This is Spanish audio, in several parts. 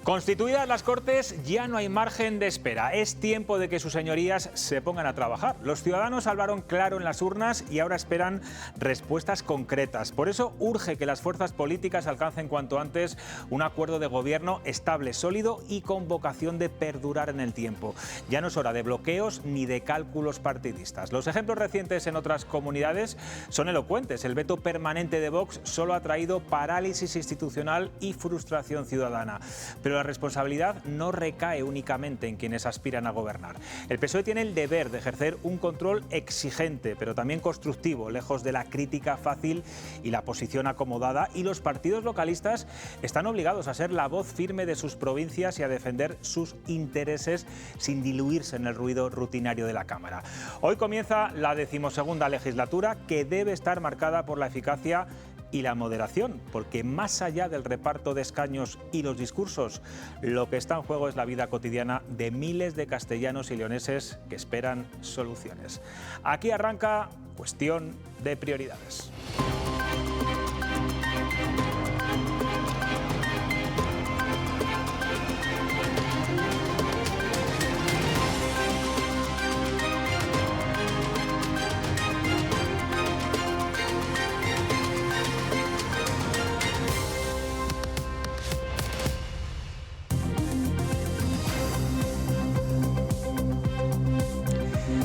Constituidas las Cortes, ya no hay margen de espera. Es tiempo de que sus señorías se pongan a trabajar. Los ciudadanos hablaron claro en las urnas y ahora esperan respuestas concretas. Por eso urge que las fuerzas políticas alcancen cuanto antes un acuerdo de gobierno estable, sólido y con vocación de perdurar en el tiempo. Ya no es hora de bloqueos ni de cálculos partidistas. Los ejemplos recientes en otras comunidades son elocuentes. El veto permanente de Vox solo ha traído parálisis institucional y frustración ciudadana. Pero la responsabilidad no recae únicamente en quienes aspiran a gobernar. El PSOE tiene el deber de ejercer un control exigente, pero también constructivo, lejos de la crítica fácil y la posición acomodada, y los partidos localistas están obligados a ser la voz firme de sus provincias y a defender sus intereses sin diluirse en el ruido rutinario de la Cámara. Hoy comienza la 12ª legislatura, que debe estar marcada por la eficacia y la moderación, porque más allá del reparto de escaños y los discursos, lo que está en juego es la vida cotidiana de miles de castellanos y leoneses que esperan soluciones. Aquí arranca Cuestión de Prioridades.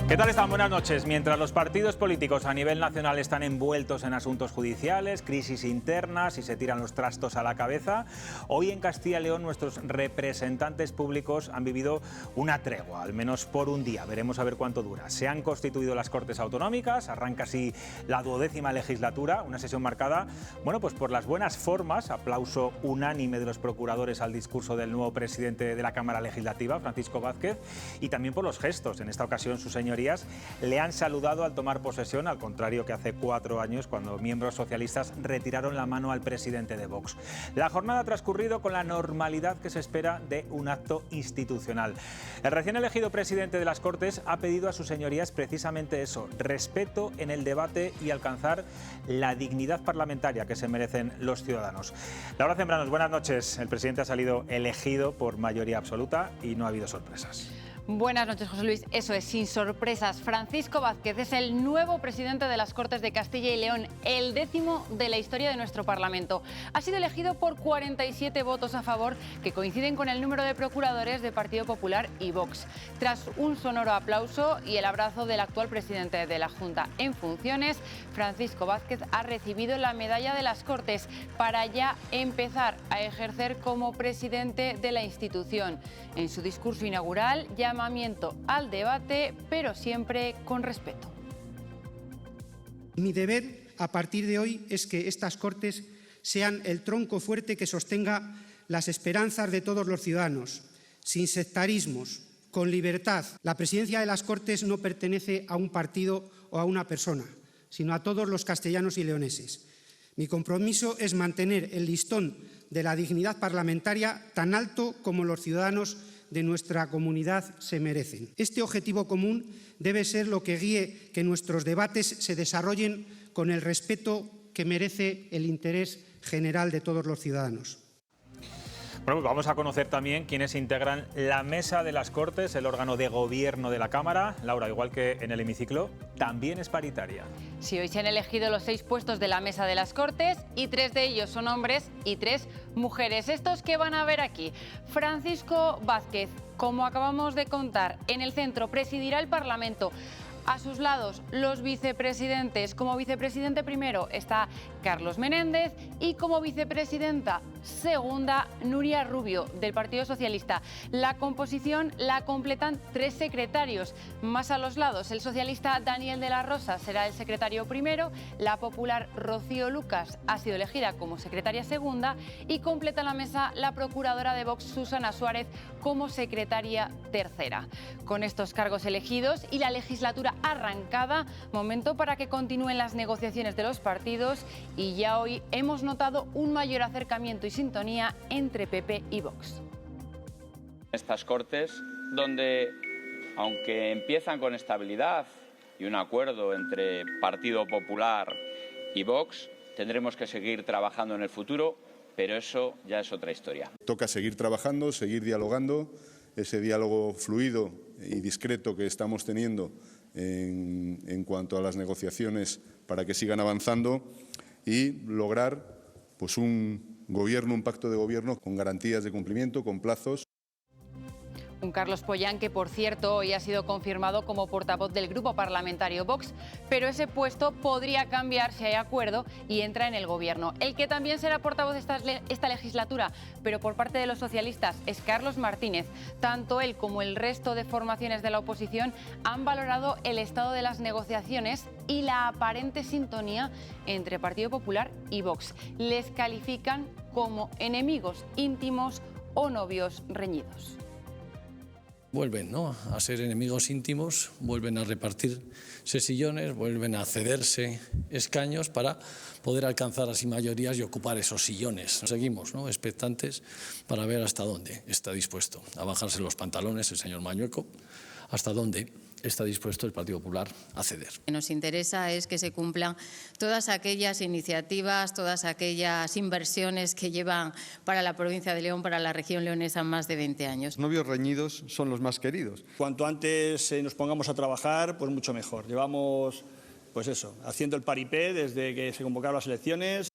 ¿Qué tal están? Buenas noches. Mientras los partidos políticos a nivel nacional están envueltos en asuntos judiciales, crisis internas y se tiran los trastos a la cabeza, hoy en Castilla y León nuestros representantes públicos han vivido una tregua, al menos por un día. Veremos a ver cuánto dura. Se han constituido las Cortes Autonómicas, arranca así la 12ª legislatura, una sesión marcada, pues por las buenas formas, aplauso unánime de los procuradores al discurso del nuevo presidente de la Cámara Legislativa, Francisco Vázquez, y también por los gestos. En esta ocasión, sus señorías le han saludado al tomar posesión, al contrario que hace 4 años, cuando miembros socialistas retiraron la mano al presidente de Vox. La jornada ha transcurrido con la normalidad que se espera de un acto institucional. El recién elegido presidente de las Cortes ha pedido a sus señorías precisamente eso: respeto en el debate y alcanzar la dignidad parlamentaria que se merecen los ciudadanos. Laura Zembranos, buenas noches. El presidente ha salido elegido por mayoría absoluta y no ha habido sorpresas. Buenas noches, José Luis. Eso es, sin sorpresas. Francisco Vázquez es el nuevo presidente de las Cortes de Castilla y León, el 10º de la historia de nuestro Parlamento. Ha sido elegido por 47 votos a favor, que coinciden con el número de procuradores de Partido Popular y Vox. Tras un sonoro aplauso y el abrazo del actual presidente de la Junta en funciones, Francisco Vázquez ha recibido la medalla de las Cortes para ya empezar a ejercer como presidente de la institución. En su discurso inaugural, llamamiento al debate, pero siempre con respeto. Mi deber a partir de hoy es que estas Cortes sean el tronco fuerte que sostenga las esperanzas de todos los ciudadanos, sin sectarismos, con libertad. La presidencia de las Cortes no pertenece a un partido o a una persona, sino a todos los castellanos y leoneses. Mi compromiso es mantener el listón de la dignidad parlamentaria tan alto como los ciudadanos de nuestra comunidad se merecen. Este objetivo común debe ser lo que guíe que nuestros debates se desarrollen con el respeto que merece el interés general de todos los ciudadanos. Bueno, pues vamos a conocer también quiénes integran la Mesa de las Cortes, el órgano de gobierno de la Cámara. Laura, igual que en el hemiciclo, también es paritaria. Sí, hoy se han elegido los 6 puestos de la Mesa de las Cortes y 3 de ellos son hombres y 3 mujeres. Estos que van a ver aquí: Francisco Vázquez, como acabamos de contar, en el centro presidirá el Parlamento. A sus lados, los vicepresidentes. Como vicepresidente primero está Carlos Menéndez y como vicepresidenta segunda, Nuria Rubio, del Partido Socialista. La composición la completan 3 secretarios. Más a los lados, el socialista Daniel de la Rosa será el secretario primero, la popular Rocío Lucas ha sido elegida como secretaria segunda y completa la mesa la procuradora de Vox, Susana Suárez, como secretaria tercera. Con estos cargos elegidos y la legislatura arrancada, momento para que continúen las negociaciones de los partidos, y ya hoy hemos notado un mayor acercamiento y sintonía entre PP y Vox. Estas Cortes, donde, aunque empiezan con estabilidad y un acuerdo entre Partido Popular y Vox, tendremos que seguir trabajando en el futuro pero eso ya es otra historia. Toca seguir trabajando, seguir dialogando, ese diálogo fluido y discreto que estamos teniendo en cuanto a las negociaciones para que sigan avanzando y lograr pues un gobierno, un pacto de gobierno con garantías de cumplimiento, con plazos. Un Carlos Pollán que, por cierto, hoy ha sido confirmado como portavoz del grupo parlamentario Vox, pero ese puesto podría cambiar si hay acuerdo y entra en el gobierno. El que también será portavoz esta legislatura, pero por parte de los socialistas, es Carlos Martínez. Tanto él como el resto de formaciones de la oposición han valorado el estado de las negociaciones y la aparente sintonía entre Partido Popular y Vox. Les califican como enemigos íntimos o novios reñidos. Vuelven, ¿no?, a ser enemigos íntimos, vuelven a repartirse sillones, vuelven a cederse escaños para poder alcanzar así mayorías y ocupar esos sillones. Seguimos, ¿no?, expectantes para ver hasta dónde está dispuesto a bajarse los pantalones el señor Mañueco, hasta dónde está dispuesto el Partido Popular a ceder. Lo que nos interesa es que se cumplan todas aquellas iniciativas, todas aquellas inversiones que llevan para la provincia de León, para la región leonesa, más de 20 años. Los novios reñidos son los más queridos. Cuanto antes nos pongamos a trabajar, pues mucho mejor. Llevamos, pues eso, haciendo el paripé desde que se convocaron las elecciones.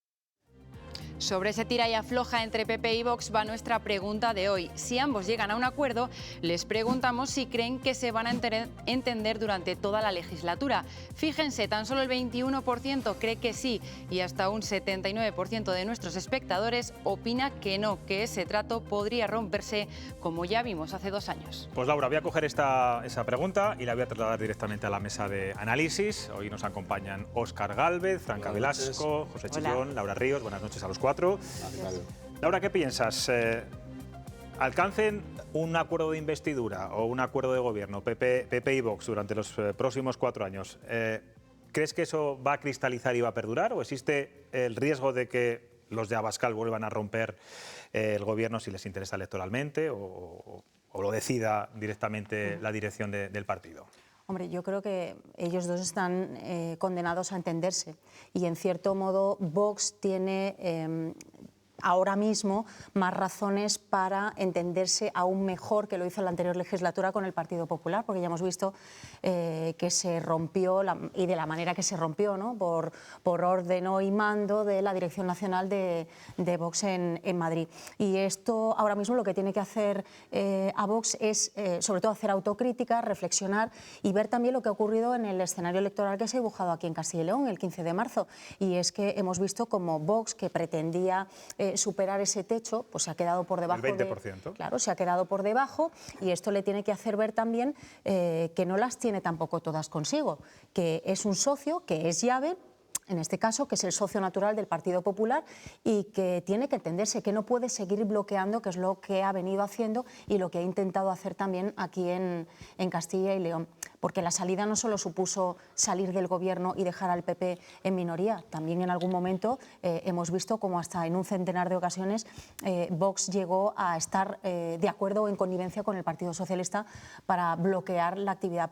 Sobre ese tira y afloja entre PP y Vox va nuestra pregunta de hoy. Si ambos llegan a un acuerdo, les preguntamos si creen que se van a entender durante toda la legislatura. Fíjense, tan solo el 21% cree que sí y hasta un 79% de nuestros espectadores opina que no, que ese trato podría romperse como ya vimos hace 2 años. Pues Laura, voy a coger esa pregunta y la voy a trasladar directamente a la mesa de análisis. Hoy nos acompañan Óscar Gálvez, Franca Velasco, José Chillón, Laura Ríos. Buenas noches a los 4. Laura, ¿qué piensas? ¿Alcancen un acuerdo de investidura o un acuerdo de gobierno, PP y Vox, durante los próximos 4 años? ¿Crees que eso va a cristalizar y va a perdurar? ¿O existe el riesgo de que los de Abascal vuelvan a romper el gobierno si les interesa electoralmente o lo decida directamente la dirección del partido? Hombre, yo creo que ellos dos están condenados a entenderse y, en cierto modo, Vox tiene ahora mismo más razones para entenderse aún mejor que lo hizo en la anterior legislatura con el Partido Popular, porque ya hemos visto que se rompió y de la manera que se rompió, ¿no?, por orden y mando de la Dirección Nacional de Vox en Madrid. Y esto ahora mismo lo que tiene que hacer a Vox es sobre todo hacer autocrítica, reflexionar y ver también lo que ha ocurrido en el escenario electoral que se ha dibujado aquí en Castilla y León el 15 de marzo. Y es que hemos visto como Vox, que pretendía superar ese techo, pues se ha quedado por debajo. El 20%. Claro, se ha quedado por debajo y esto le tiene que hacer ver también que no las tiene tampoco todas consigo, que es un socio, que es llave, en este caso, que es el socio natural del Partido Popular y que tiene que entenderse, que no puede seguir bloqueando, que es lo que ha venido haciendo y lo que ha intentado hacer también aquí en Castilla y León. Porque la salida no solo supuso salir del gobierno y dejar al PP en minoría, también en algún momento hemos visto como hasta en un centenar de ocasiones Vox llegó a estar de acuerdo o en connivencia con el Partido Socialista para bloquear la actividad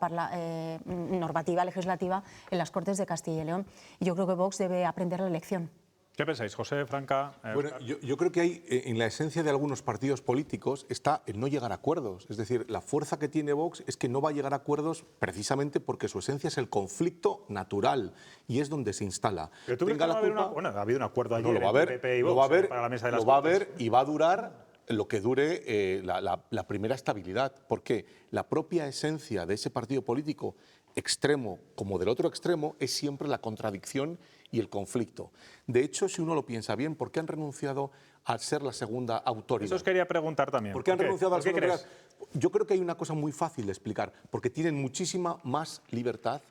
normativa, legislativa en las Cortes de Castilla y León. Y yo creo que Vox debe aprender la lección. ¿Qué pensáis, José, Franca? Bueno, yo creo que hay, en la esencia de algunos partidos políticos está el no llegar a acuerdos. Es decir, la fuerza que tiene Vox es que no va a llegar a acuerdos precisamente porque su esencia es el conflicto natural y es donde se instala. ¿Pero tú crees que ha habido un acuerdo ayer entre PP y Vox para la mesa de las Cortes? Lo va a haber y va a durar lo que dure la primera estabilidad, porque la propia esencia de ese partido político, extremo como del otro extremo, es siempre la contradicción y el conflicto. De hecho, si uno lo piensa bien, ¿por qué han renunciado a ser la segunda autoridad? Eso os quería preguntar también. ¿Por qué han renunciado a la segunda autoridad? Yo creo que hay una cosa muy fácil de explicar, porque tienen muchísima más libertad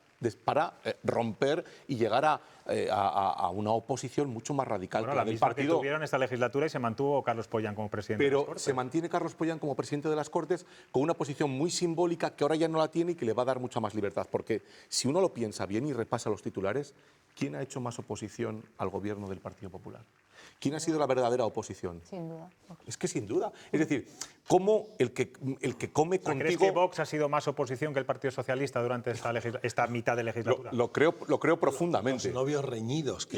para romper y llegar a una oposición mucho más radical que la del partido. Que tuvieron esta legislatura y se mantuvo Carlos Pollán como presidente de las Cortes. Pero se mantiene Carlos Pollán como presidente de las Cortes con una posición muy simbólica que ahora ya no la tiene y que le va a dar mucha más libertad. Porque si uno lo piensa bien y repasa los titulares, ¿quién ha hecho más oposición al gobierno del Partido Popular? ¿Quién ha sido la verdadera oposición? Sin duda. Es que sin duda. Es decir, como el que come ¿Crees contigo... que Vox ha sido más oposición que el Partido Socialista durante esta mitad de legislatura? Lo creo profundamente. Los novios reñidos.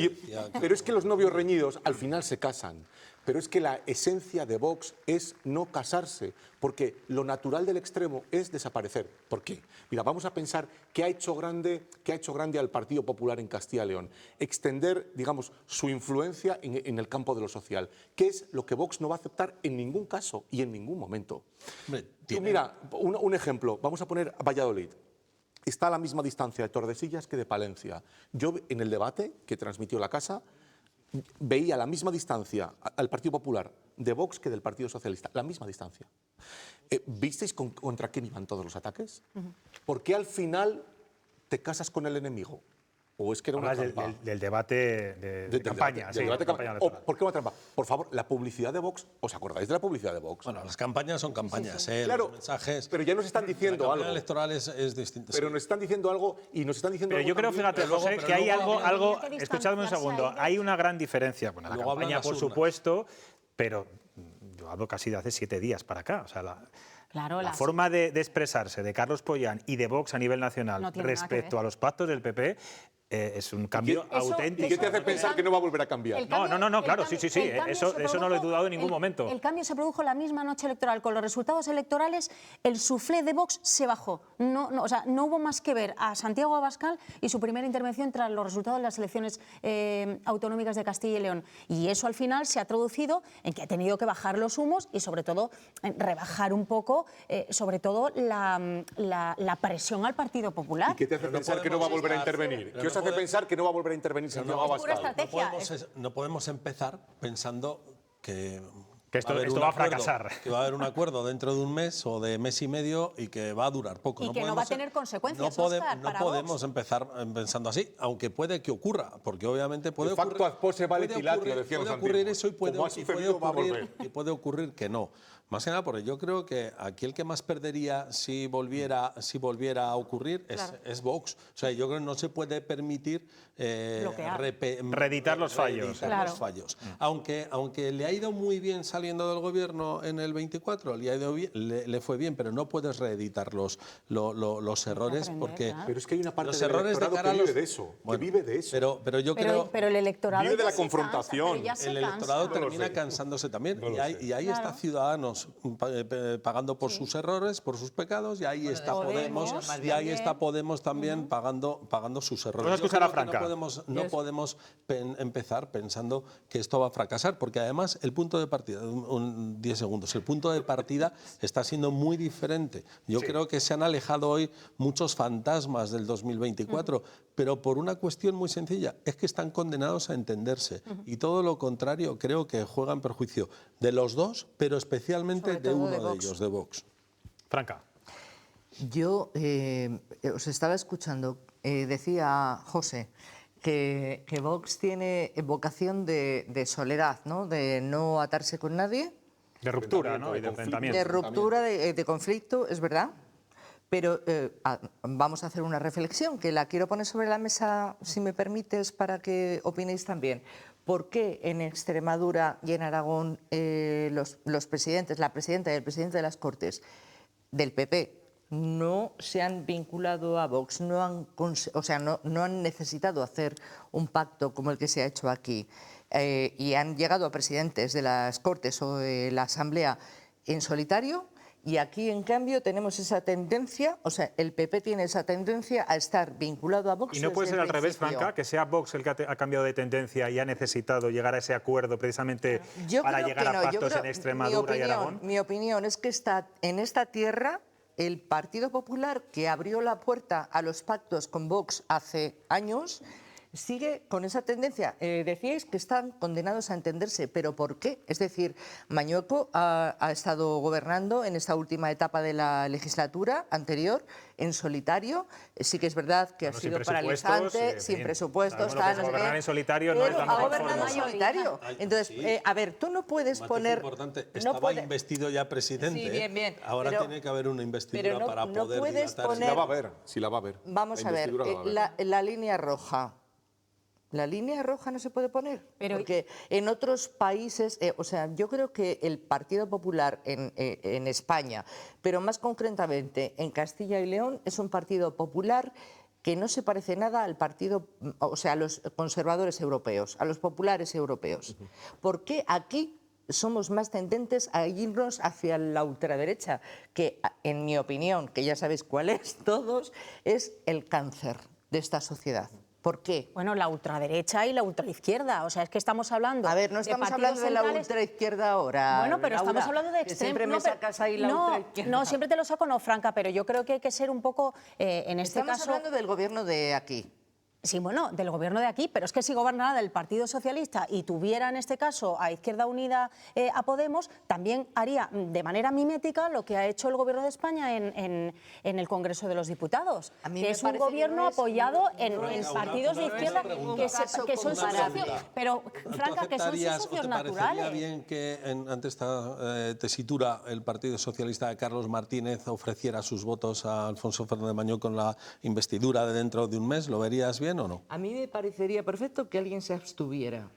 Pero es que los novios reñidos al final se casan. Pero es que la esencia de Vox es no casarse, porque lo natural del extremo es desaparecer. ¿Por qué? Mira, vamos a pensar qué ha hecho grande al Partido Popular en Castilla y León. Extender, digamos, su influencia en el campo de lo social, que es lo que Vox no va a aceptar en ningún caso y en ningún momento. Tú mira, un ejemplo, vamos a poner Valladolid. Está a la misma distancia de Tordesillas que de Palencia. Yo, en el debate que transmitió La Casa, veía la misma distancia al Partido Popular de Vox que del Partido Socialista, la misma distancia. ¿Visteis contra quién iban todos los ataques? ¿Por qué al final te casas con el enemigo? ¿O es que era una trampa? Del debate de campaña. Del debate de campaña. ¿Por qué una trampa? Por favor, la publicidad de Vox, ¿os acordáis de la publicidad de Vox? Bueno, las campañas son campañas, Claro, los mensajes... pero ya nos están diciendo algo. La campaña electoral es distinta. Pero nos están diciendo algo y nos están diciendo Pero algo yo creo, también. fíjate, José, que hay algo... Escuchadme un segundo. Hay una gran diferencia. Bueno, la campaña, por supuesto, pero yo hablo casi de hace 7 días para acá. O sea, la forma de expresarse de Carlos Pollán y de Vox a nivel nacional respecto a los pactos del PP es un cambio auténtico. ¿Y qué te hace pensar que no va a volver a cambiar? No, claro, sí. Eso no lo he dudado en ningún momento. El cambio se produjo la misma noche electoral. Con los resultados electorales, el suflé de Vox se bajó. O sea, no hubo más que ver a Santiago Abascal y su primera intervención tras los resultados de las elecciones autonómicas de Castilla y León. Y eso al final se ha traducido en que ha tenido que bajar los humos y sobre todo rebajar un poco, sobre todo la presión al Partido Popular. ¿Y qué te hace pensar que no va a volver a intervenir? ¿Qué os hace pensar que no va a volver a intervenir Santiago Abascal? No podemos empezar pensando que esto va a fracasar. Que va a haber un acuerdo dentro de un mes o de mes y medio y que va a durar poco. Y que no va a tener consecuencias, No podemos empezar pensando así, aunque puede que ocurra, porque obviamente puede ocurrir. Facto ad posse vale tilatio, decían los puede ocurrir antiguos. eso y puede ocurrir que no. Más que nada porque yo creo que aquí el que más perdería si volviera a ocurrir es Vox. O sea, yo creo que no se puede permitir reeditar los fallos. Aunque le ha ido muy bien saliendo del gobierno en el 24, le fue bien, pero no puedes reeditar los errores porque pero es que hay una parte los del errores electorado que vive de eso, bueno, que vive de eso. Pero yo creo pero el electorado vive de la confrontación. El electorado termina cansándose también y ahí está Ciudadanos pagando por sus errores, por sus pecados, y ahí está Podemos también pagando sus errores. Vamos a escuchar a Franca. No podemos empezar pensando que esto va a fracasar, porque además el punto de partida, 10 segundos, el punto de partida está siendo muy diferente. Yo creo que se han alejado hoy muchos fantasmas del 2024, pero por una cuestión muy sencilla, es que están condenados a entenderse. Y todo lo contrario, creo que juega en perjuicio de los dos, pero especialmente de uno de ellos, de Vox. Franca. Yo os estaba escuchando, decía José, que Vox tiene vocación de soledad, ¿no? De no atarse con nadie. De ruptura, ¿no? Y de enfrentamiento. De ruptura, de conflicto, es verdad. Pero vamos a hacer una reflexión que la quiero poner sobre la mesa, si me permites, para que opinéis también. ¿Por qué en Extremadura y en Aragón los presidentes, la presidenta y el presidente de las Cortes del PP no se han vinculado a Vox, no han necesitado hacer un pacto como el que se ha hecho aquí y han llegado a presidentes de las Cortes o de la Asamblea en solitario? Y aquí, en cambio, tenemos esa tendencia, o sea, el PP tiene esa tendencia a estar vinculado a Vox. ¿Y no puede ser al revés, Franca, que sea Vox el que ha cambiado de tendencia y ha necesitado llegar a ese acuerdo precisamente para llegar a pactos en Extremadura y Aragón? Mi opinión es que en esta tierra el Partido Popular, que abrió la puerta a los pactos con Vox hace años, sigue con esa tendencia. Decíais que están condenados a entenderse, pero ¿por qué? Es decir, Mañueco ha estado gobernando en esta última etapa de la legislatura anterior en solitario. Sí que es verdad que ha sido paralizante, sin presupuestos. Gobernar en solitario no es la mejor forma. Solitario. Entonces, a ver, tú no puedes poner... Importante. Estaba investido ya presidente. Sí, bien. Ahora tiene que haber una investidura para poder dilatar. Si la va a haber. Vamos a ver, la línea roja. La línea roja no se puede poner, porque en otros países, o sea, yo creo que el Partido Popular en España, pero más concretamente en Castilla y León, es un partido popular que no se parece nada al partido, o sea, a los conservadores europeos, a los populares europeos. ¿Por qué aquí somos más tendentes a irnos hacia la ultraderecha? Que, en mi opinión, que ya sabéis cuál es todos, es el cáncer de esta sociedad. ¿Por qué? Bueno, la ultraderecha y la ultraizquierda. O sea, es que estamos hablando. A ver, no estamos hablando de la ultraizquierda ahora. Bueno, pero Laura, estamos hablando de que extremos. siempre me sacas ahí la ultraizquierda. No, siempre te lo saco, no, Franca, pero yo creo que hay que ser un poco, en este caso... Estamos hablando del gobierno de aquí. Sí, bueno, del gobierno de aquí, pero es que si gobernara el Partido Socialista y tuviera en este caso a Izquierda Unida, a Podemos, también haría de manera mimética lo que ha hecho el gobierno de España en el Congreso de los Diputados, que es un gobierno apoyado en partidos de izquierda que son sus socios, pero Franca, que son sus socios naturales. ¿Te parecería bien que ante esta tesitura el Partido Socialista de Carlos Martínez ofreciera sus votos a Alfonso Fernández Mañón con la investidura de dentro de un mes? ¿Lo verías bien o no? A mí me parecería perfecto que alguien se abstuviera.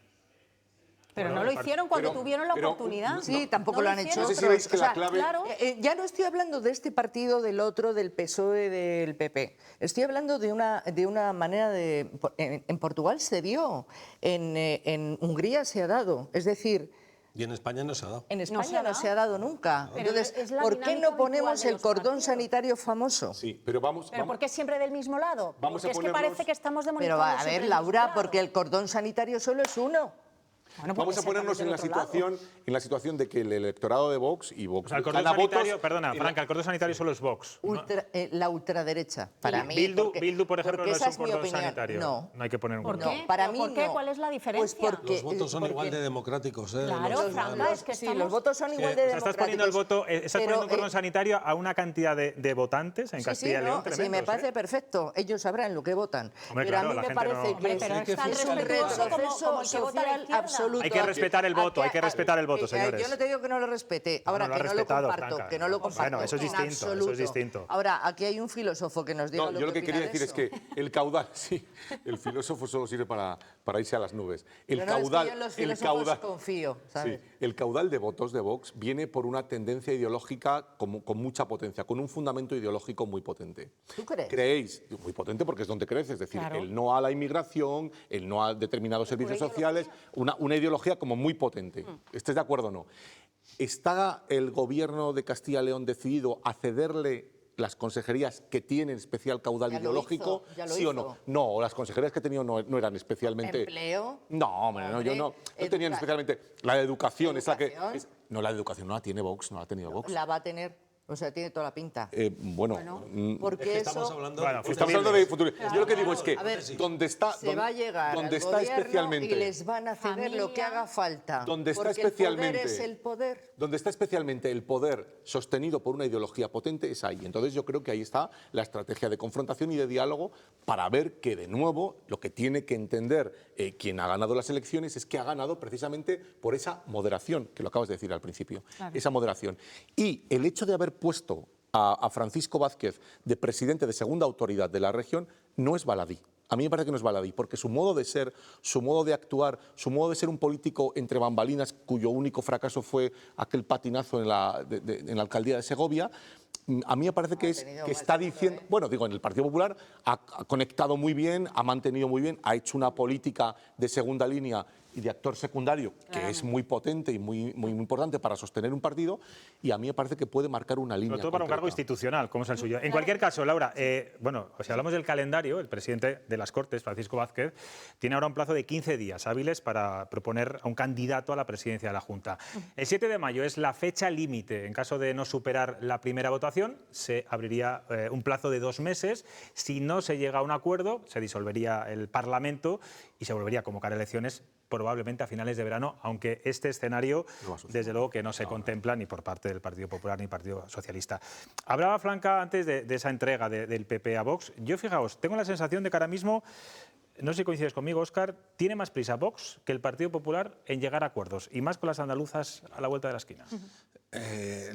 Pero no lo hicieron cuando tuvieron la oportunidad. Sí, tampoco lo han hecho. No sé si veis que la clave... Claro, ya no estoy hablando de este partido, del otro, del PSOE, del PP. Estoy hablando de una manera de... En Portugal se dio, en Hungría se ha dado. Es decir... Y en España no se ha dado. En España no se ha dado nunca. Pero entonces, ¿por qué no ponemos el cordón sanitario famoso? Sí, pero vamos... ¿Pero por qué siempre del mismo lado? Porque es que parece que estamos demonizando. Pero a ver, Laura, porque el cordón sanitario solo es uno. Bueno, vamos a ponernos en la situación de que el electorado de Vox y Vox... O sea, el cordón sanitario, perdona, Franca, el cordón sanitario solo es Vox. La ultraderecha, para mí. Bildu, por ejemplo, no es un cordón sanitario. No hay que poner un cordón. ¿Por qué? Para mí ¿Por qué? no. ¿Cuál es la diferencia? Pues porque, los votos son igual de democráticos. Claro, Franca, es que sí, los votos son igual de O sea, democráticos. estás poniendo un cordón sanitario a una cantidad de votantes en Castilla y León. Sí, me parece perfecto. Ellos sabrán lo que votan. Hombre, pero claro, a mí la me gente parece que es un retroceso social absoluto. Hay que respetar el voto, hay que respetar el voto, señores. Yo no te digo que no lo respete, ahora no lo que ha no lo respetado, comparto, Franca. que no lo comparto. Bueno, eso es distinto, eso es distinto. Ahora, aquí hay un filósofo que nos diga No, yo lo que quería decir es que el caudal, sí, el filósofo solo sirve para irse a las nubes. El caudal, es que yo en los filósofos confío, ¿sabes? Sí, el caudal de votos de Vox viene por una tendencia ideológica con mucha potencia, con un fundamento ideológico muy potente. ¿Tú crees? ¿Creéis? Muy potente porque es donde crece, es decir, el no a la inmigración, el no a determinados servicios sociales, una ideología como muy potente. ¿Estáis de acuerdo o no? ¿Está el gobierno de Castilla y León decidido a cederle las consejerías que tienen especial caudal ideológico? ¿Sí o no? No, las consejerías que he tenido no eran especialmente... ¿Empleo? No, hombre, no, yo no tenían especialmente... La de educación es la que... No, la de educación no la tiene Vox, no la ha tenido Vox. La va a tener... O sea, tiene toda la pinta. Porque estamos hablando de futuro. Yo lo que digo es que donde está va a llegar donde al está gobierno especialmente y les van a ceder lo que haga falta. Donde está porque especialmente el poder es el poder. Donde está especialmente el poder sostenido por una ideología potente es ahí. Entonces yo creo que ahí está la estrategia de confrontación y de diálogo para ver que de nuevo lo que tiene que entender quien ha ganado las elecciones es que ha ganado precisamente por esa moderación que lo acabas de decir al principio, esa moderación. Y el hecho de haber puesto a Francisco Vázquez de presidente de segunda autoridad de la región no es baladí. A mí me parece que no es baladí, porque su modo de ser, su modo de actuar, su modo de ser un político entre bambalinas cuyo único fracaso fue aquel patinazo en la alcaldía de Segovia, a mí me parece que está diciendo, bueno, digo, en el Partido Popular ha conectado muy bien, ha mantenido muy bien, ha hecho una política de segunda línea y de actor secundario que es muy potente y muy importante para sostener un partido, y a mí me parece que puede marcar una línea. Sobre todo para un cargo institucional, como es el suyo. En cualquier caso, Laura, bueno, si hablamos del calendario, el presidente de las Cortes, Francisco Vázquez, tiene ahora un plazo de 15 días hábiles para proponer a un candidato a la presidencia de la Junta. El 7 de mayo es la fecha límite. En caso de no superar la primera votación, se abriría un plazo de 2 meses. Si no se llega a un acuerdo, se disolvería el Parlamento y se volvería a convocar elecciones probablemente a finales de verano, aunque este escenario, desde luego, que no se contempla ni por parte del Partido Popular ni Partido Socialista. Hablaba Franca antes de esa entrega del PP a Vox. Yo, fijaos, tengo la sensación de que ahora mismo, no sé si coincides conmigo, Óscar, tiene más prisa Vox que el Partido Popular en llegar a acuerdos, y más con las andaluzas a la vuelta de la esquina.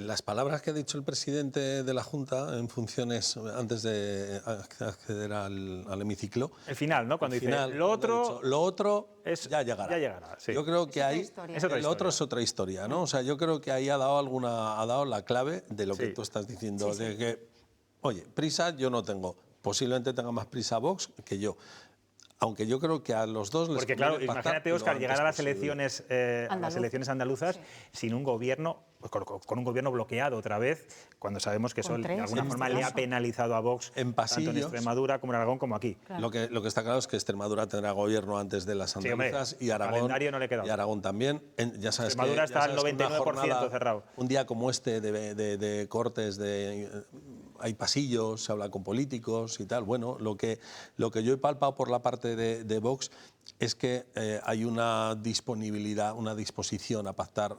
las palabras que ha dicho el presidente de la Junta en funciones antes de acceder al hemiciclo. El final, ¿no? Cuando dice final, lo otro ya llegará. Ya llegará, sí. Yo creo que ahí lo otro es otra historia, ¿no? O sea, yo creo que ahí ha dado la clave de lo que tú estás diciendo, de que, oye, prisa yo no tengo. Posiblemente tenga más prisa Vox que yo. Aunque yo creo que a los dos les Porque claro, imagínate, Óscar, llegar a las elecciones, andaluzas sin un gobierno, con un gobierno bloqueado otra vez, cuando sabemos que eso de alguna forma le ha penalizado a Vox tanto en Extremadura como en Aragón como aquí. Lo que está claro es que Extremadura tendrá gobierno antes de las andaluzas y Aragón también. Ya sabes Extremadura está al 99% cerrado. Un día como este de cortes, hay pasillos, se habla con políticos y tal. Bueno, lo que yo he palpado por la parte de Vox es que hay una disponibilidad, una disposición a pactar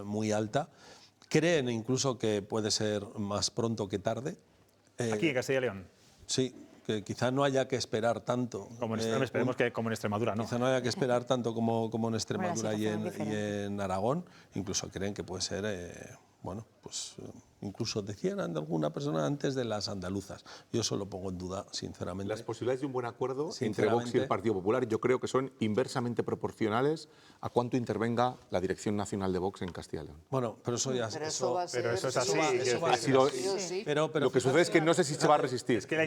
muy alta. Creen incluso que puede ser más pronto que tarde. Aquí en Castilla y León. Sí, que quizá no haya que esperar tanto. Esperemos que como en Extremadura, ¿no? Quizá no haya que esperar tanto como en Extremadura y en Aragón. Incluso creen que puede ser, bueno, pues incluso decían de alguna persona antes de las andaluzas. Yo eso lo pongo en duda, sinceramente. Las posibilidades de un buen acuerdo entre Vox y el Partido Popular yo creo que son inversamente proporcionales a cuánto intervenga la Dirección Nacional de Vox en Castilla y León. Bueno, pero eso ya eso es así. Pero lo que sucede es que no sé si se va a resistir. Es que la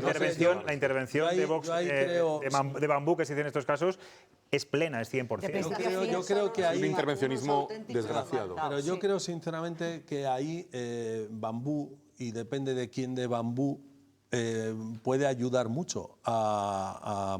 intervención de Vox, de Bambú, que se dice en estos casos, es plena, es 100%. Yo creo que ahí... Es un intervencionismo desgraciado. Pero yo creo sinceramente que ahí Bambú, y depende de quién de Bambú, puede ayudar mucho a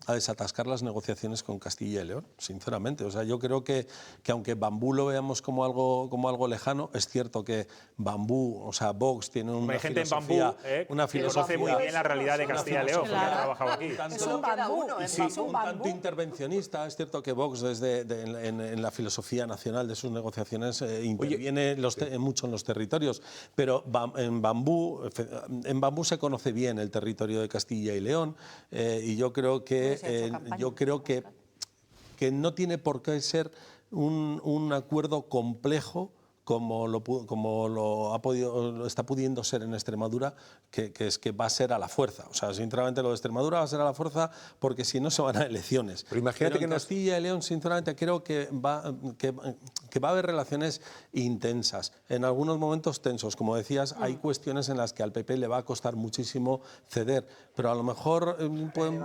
desatascar las negociaciones con Castilla y León, sinceramente. O sea, yo creo que aunque Bambú lo veamos como algo lejano, es cierto que Bambú, o sea, Vox tiene una filosofía... una filosofía muy bien la realidad de Castilla y León, porque ha trabajado aquí. Un tanto intervencionista. Es cierto que Vox, en la filosofía nacional de sus negociaciones, interviene mucho en los territorios, pero en Bambú se conoce bien el territorio de Castilla y León, y yo creo que no tiene por qué ser un acuerdo complejo como lo está pudiendo ser en Extremadura, que es que va a ser a la fuerza. O sea, sinceramente lo de Extremadura va a ser a la fuerza porque si no se van a elecciones. Pero imagínate que en Castilla y León, sinceramente, creo que va a haber relaciones intensas, en algunos momentos tensos. Como decías, hay cuestiones en las que al PP le va a costar muchísimo ceder, pero a lo mejor pueden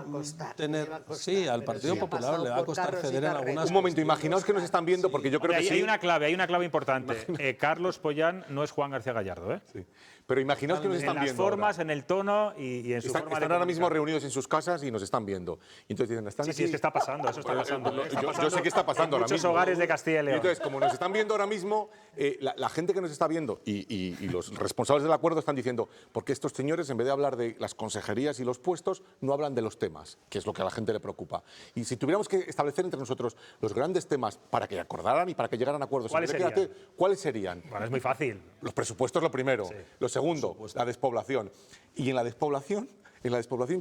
tener... Sí, al Partido Popular le va a costar ceder en algunas... Un momento, imaginaos que nos están viendo, porque yo creo que hay una clave importante. Carlos Pollán no es Juan García Gallardo, ¿eh? Sí. Pero imaginaos que nos están viendo. En las formas, en el tono y en su forma de están ahora mismo reunidos en sus casas y nos están viendo. Y entonces dicen, sí, es que está pasando, eso está pasando. Yo sé que está pasando ahora mismo. En muchos hogares de Castilla y León. Y entonces, como nos están viendo ahora mismo, la gente que nos está viendo y los responsables del acuerdo están diciendo, porque estos señores, en vez de hablar de las consejerías y los puestos, no hablan de los temas, que es lo que a la gente le preocupa. Y si tuviéramos que establecer entre nosotros los grandes temas para que acordaran y para que llegaran a acuerdos, ¿cuáles serían? Bueno, es muy fácil. Los presupuestos, lo primero. Sí. Lo segundo, la despoblación. Y en la despoblación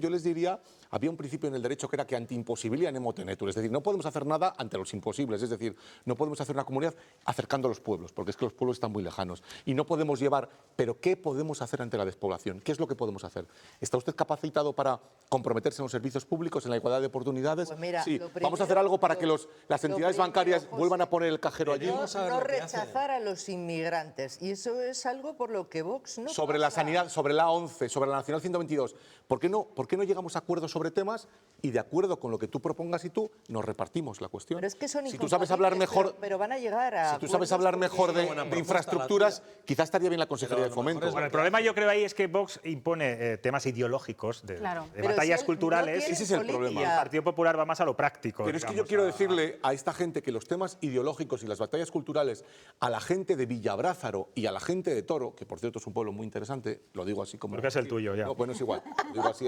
yo les diría, había un principio en el derecho que era que ante imposibilia nemo tenetur, es decir, no podemos hacer nada ante los imposibles, es decir, no podemos hacer una comunidad acercando a los pueblos, porque es que los pueblos están muy lejanos. Y no podemos llevar, pero ¿qué podemos hacer ante la despoblación? ¿Qué es lo que podemos hacer? ¿Está usted capacitado para comprometerse en los servicios públicos, en la igualdad de oportunidades? Pues mira, sí, vamos a hacer algo para que las entidades bancarias vuelvan a poner el cajero allí. No rechazar a los inmigrantes, y eso es algo por lo que Vox no sobre la sanidad, sobre la 11, sobre la Nacional 122, ¿por qué no llegamos a acuerdos sobre temas y de acuerdo con lo que tú propongas y tú nos repartimos la cuestión? Pero es que son si tú sabes hablar mejor, pero van a llegar a si tú sabes hablar mejor de infraestructuras, quizás estaría bien la Consejería de Fomento. Bueno, el problema yo creo ahí es que Vox impone temas ideológicos de batallas culturales. Ese es el problema. Y el Partido Popular va más a lo práctico. Pero es que yo quiero decirle a esta gente que los temas ideológicos y las batallas culturales, a la gente de Villabrázaro y a la gente de Toro, que por cierto es un pueblo muy interesante, lo digo así como... Porque es el tuyo ya. No, bueno, es igual. Lo digo así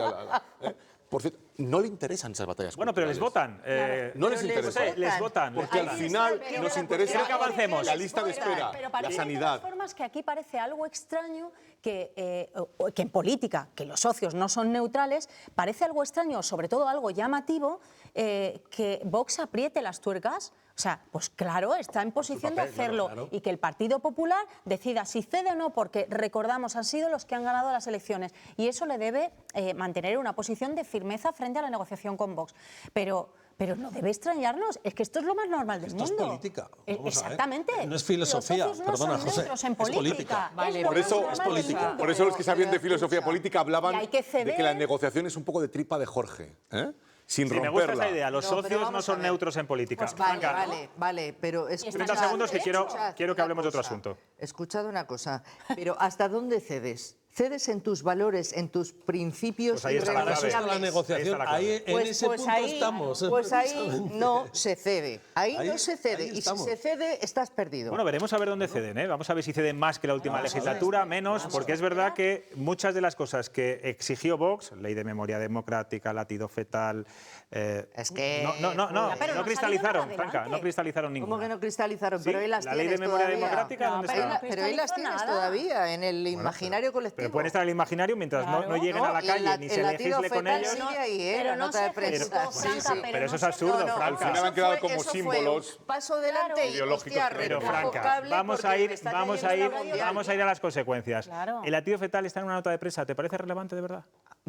por cierto, no le interesan esas batallas culturales. Bueno, pero les votan. No les interesa. Les votan. Porque al final nos interesa que avancemos. La lista de espera, la sanidad. De todas formas, que aquí parece algo extraño que en política, que los socios no son neutrales, parece algo extraño, sobre todo algo llamativo, que Vox apriete las tuercas O sea, pues claro, está en posición papel, de hacerlo claro. y que el Partido Popular decida si cede o no, porque recordamos, han sido los que han ganado las elecciones y eso le debe mantener una posición de firmeza frente a la negociación con Vox. Pero no debe extrañarnos, es que esto es lo más normal del Esto mundo. es política. Vamos a ver. Exactamente. No es filosofía, Los socios no perdona, son José, neutros en es política. política. Vale, lo Por más eso, normal del mundo. por eso los que sabían de filosofía política hablaban Y hay que de que la ceder. negociación es un poco de tripa de Jorge, ¿eh? Sin Sí, me romperla. gusta esa idea. Los No, pero socios no vamos a son ver. neutros en política. Pues vale, Franca, vale, pero escuchad, 30 segundos que quiero que una hablemos de otro cosa. asunto. Escuchad una cosa, pero ¿hasta dónde cedes? ¿Cedes en tus valores, en tus principios Pues ahí está la clave. Para eso está la negociación, ahí en ese punto ahí, estamos. Pues ahí precisamente. no se cede, ahí Ahí- no se cede, ahí y si estamos. se cede estás perdido. Bueno, veremos a ver dónde ceden, ¿eh? Vamos a ver si ceden más que la última legislatura, menos, porque es verdad que muchas de las cosas que exigió Vox, ley de memoria democrática, latido fetal, es que... no pero no ha cristalizaron, salido nada Franca, no adelante. cristalizaron ¿Cómo ninguna. que no cristalizaron? Sí, Pero ahí las la ley tienes de memoria todavía. democrática, ¿dónde está? Pero ahí las tienes nada. todavía, en el imaginario colectivo. Pero pueden estar en el imaginario mientras no Claro. lleguen a la y calle ni se el latido legisle con fetal ellos. sigue ahí, ¿eh? Pero La no nota se de prensa. ejecutó, Sí, Franca, sí. Pero eso es no se absurdo, ejecutó. Franca. Al final han quedado como eso fue símbolos paso adelante y ideológicos. hostia, Pero irrevocable Franca, vamos porque a ir está a mundial. las consecuencias. Claro. El latido fetal está en una nota de prensa, ¿te parece relevante de verdad?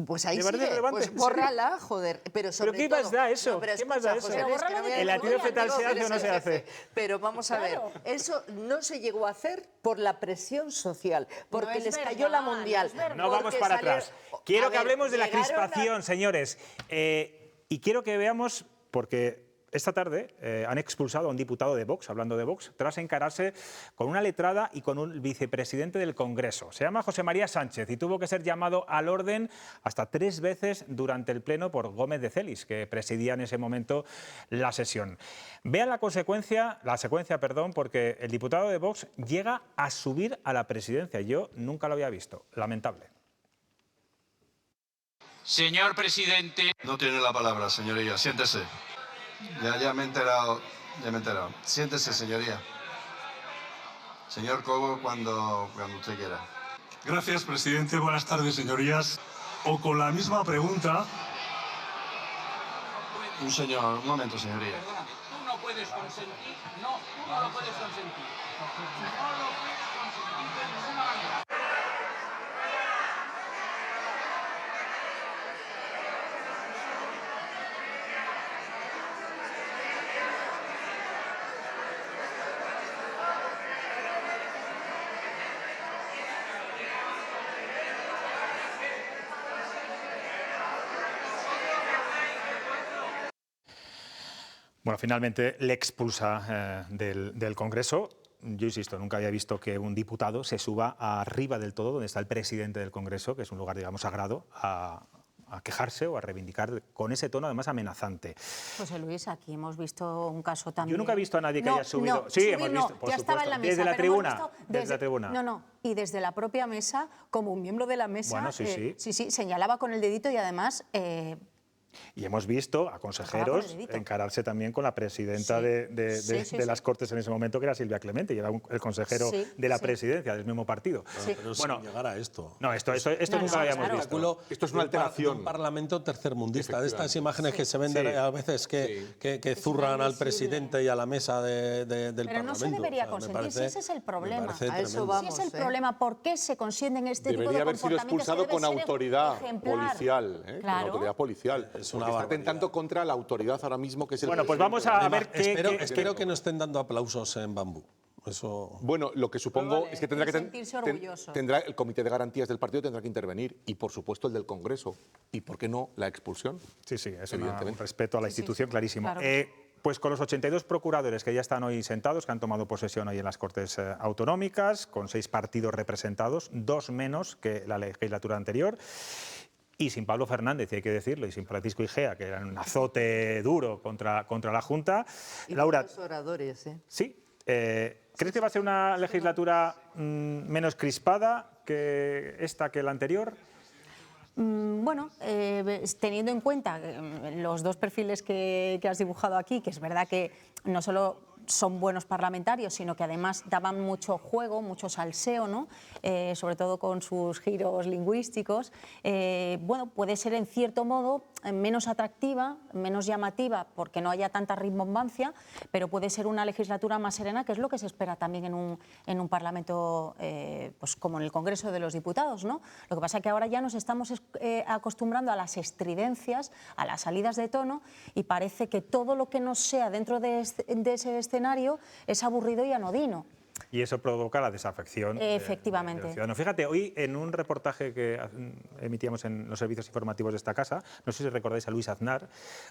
Pues ahí ¿Te parece sigue, relevante? pues ¿En serio? bórrala, joder. Pero sobre ¿Pero qué todo, más da eso? No, pero ¿Qué más da escucha, eso? José Luis, que no voy a ¿El latido discutir fetal se contigo, hace o no que se eres el hace? jefe. Pero vamos a ver, eso no se llegó a hacer por la presión social, porque No es les verdad, cayó la no mundial. es verdad. No vamos porque para salieron- atrás. Quiero A que ver, hablemos de la llegaron a- crispación, señores. Y quiero que veamos, porque esta tarde han expulsado a un diputado de Vox, hablando de Vox, tras encararse con una letrada y con un vicepresidente del Congreso. Se llama José María Sánchez y tuvo que ser llamado al orden hasta 3 veces durante el pleno por Gómez de Celis, que presidía en ese momento la sesión. Vean la secuencia, porque el diputado de Vox llega a subir a la presidencia. Yo nunca lo había visto. Lamentable. Señor presidente. No tiene la palabra, señoría. Siéntese. Ya me he enterado. Siéntese, señoría. Señor Cobo, cuando usted quiera. Gracias, presidente. Buenas tardes, señorías. O con la misma pregunta. Un momento, señoría. Perdona, tú no puedes consentir. No, tú no lo puedes consentir. No lo puedes consentir de ninguna manera. Bueno, finalmente le expulsa del Congreso. Yo insisto, nunca había visto que un diputado se suba arriba del todo, donde está el presidente del Congreso, que es un lugar, digamos, sagrado, a quejarse o a reivindicar con ese tono, además, amenazante. José Luis, aquí hemos visto un caso también. Yo nunca he visto a nadie que haya subido. No, sí, subir hemos no, visto, por ya supuesto. estaba en la mesa. Desde la pero hemos tribuna. visto Desde la tribuna. No, y desde la propia mesa, como un miembro de la mesa, Bueno, sí. señalaba con el dedito y además... Y hemos visto a consejeros encararse también con la presidenta de las Cortes en ese momento, que era Silvia Clemente, y era el consejero de la presidencia del mismo partido. Pero sin llegar a esto. No, esto nunca lo habíamos visto. Esto es una alteración. De un parlamento tercermundista, de estas imágenes que se venden a veces que zurran al presidente y a la mesa del Parlamento. Pero no se debería consentir, si ese es el problema. A eso vamos, si es el problema, ¿por qué se consienten este tipo de Debería haber sido comportamientos? expulsado Que con debe ser autoridad ejemplar. policial. Con Claro. autoridad policial. Es una Porque está barbaridad. atentando contra la autoridad ahora mismo, que es el Bueno, pues presidente. vamos a ver qué... Espero que no estén dando aplausos en Bambú. Eso... Bueno, lo que supongo es que tendrá que sentirse orgulloso. tendrá el Comité de Garantías del partido tendrá que intervenir y, por supuesto, el del Congreso. ¿Y por qué no la expulsión? Sí, es un Evidentemente. respeto a la institución clarísimo. claro. Pues con los 82 procuradores que ya están hoy sentados, que han tomado posesión hoy en las Cortes Autonómicas, con 6 partidos representados, 2 menos que la legislatura anterior, y sin Pablo Fernández, hay que decirlo, y sin Francisco Igea, que eran un azote duro contra la Junta. Y Laura, los oradores, ¿eh? sí. ¿Crees que va a ser una legislatura menos crispada que la anterior? Bueno, teniendo en cuenta los dos perfiles que has dibujado aquí, que es verdad que no solo son buenos parlamentarios, sino que además daban mucho juego, mucho salseo, ¿no? Sobre todo con sus giros lingüísticos. Bueno, puede ser en cierto modo menos atractiva, menos llamativa, porque no haya tanta rimbombancia, pero puede ser una legislatura más serena, que es lo que se espera también en un Parlamento pues como en el Congreso de los Diputados, ¿no? Lo que pasa es que ahora ya nos estamos acostumbrando a las estridencias, a las salidas de tono, y parece que todo lo que no sea dentro de ese escenario es aburrido y anodino. Y eso provoca la desafección. Efectivamente. De los ciudadanos. Fíjate, hoy en un reportaje que emitíamos en los servicios informativos de esta casa, no sé si recordáis a Luis Aznar,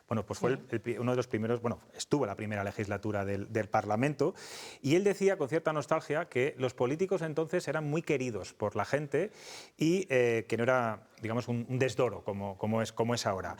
bueno, pues fue uno de los primeros, bueno, estuvo en la primera legislatura del Parlamento, y él decía con cierta nostalgia que los políticos entonces eran muy queridos por la gente y que no era, digamos, un desdoro como es ahora.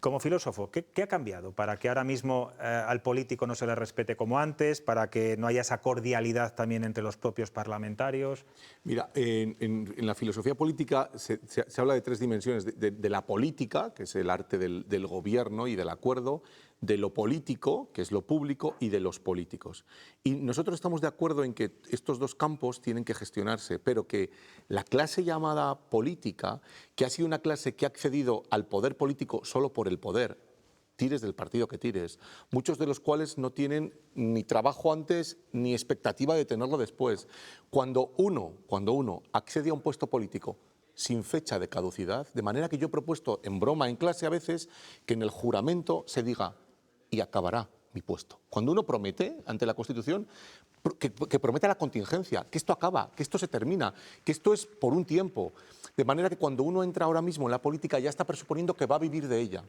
Como filósofo, ¿qué ha cambiado para que ahora mismo al político no se le respete como antes, para que no haya esa cordialidad también entre los propios parlamentarios? Mira, en la filosofía política se habla de tres dimensiones, de la política, que es el arte del gobierno y del acuerdo, de lo político, que es lo público, y de los políticos. Y nosotros estamos de acuerdo en que estos dos campos tienen que gestionarse, pero que la clase llamada política, que ha sido una clase que ha accedido al poder político solo por el poder, tires del partido que tires, muchos de los cuales no tienen ni trabajo antes ni expectativa de tenerlo después. Cuando uno accede a un puesto político sin fecha de caducidad, de manera que yo he propuesto en broma en clase a veces que en el juramento se diga y acabará mi puesto. Cuando uno promete ante la Constitución, que prometa la contingencia, que esto acaba, que esto se termina, que esto es por un tiempo. De manera que cuando uno entra ahora mismo en la política ya está presuponiendo que va a vivir de ella.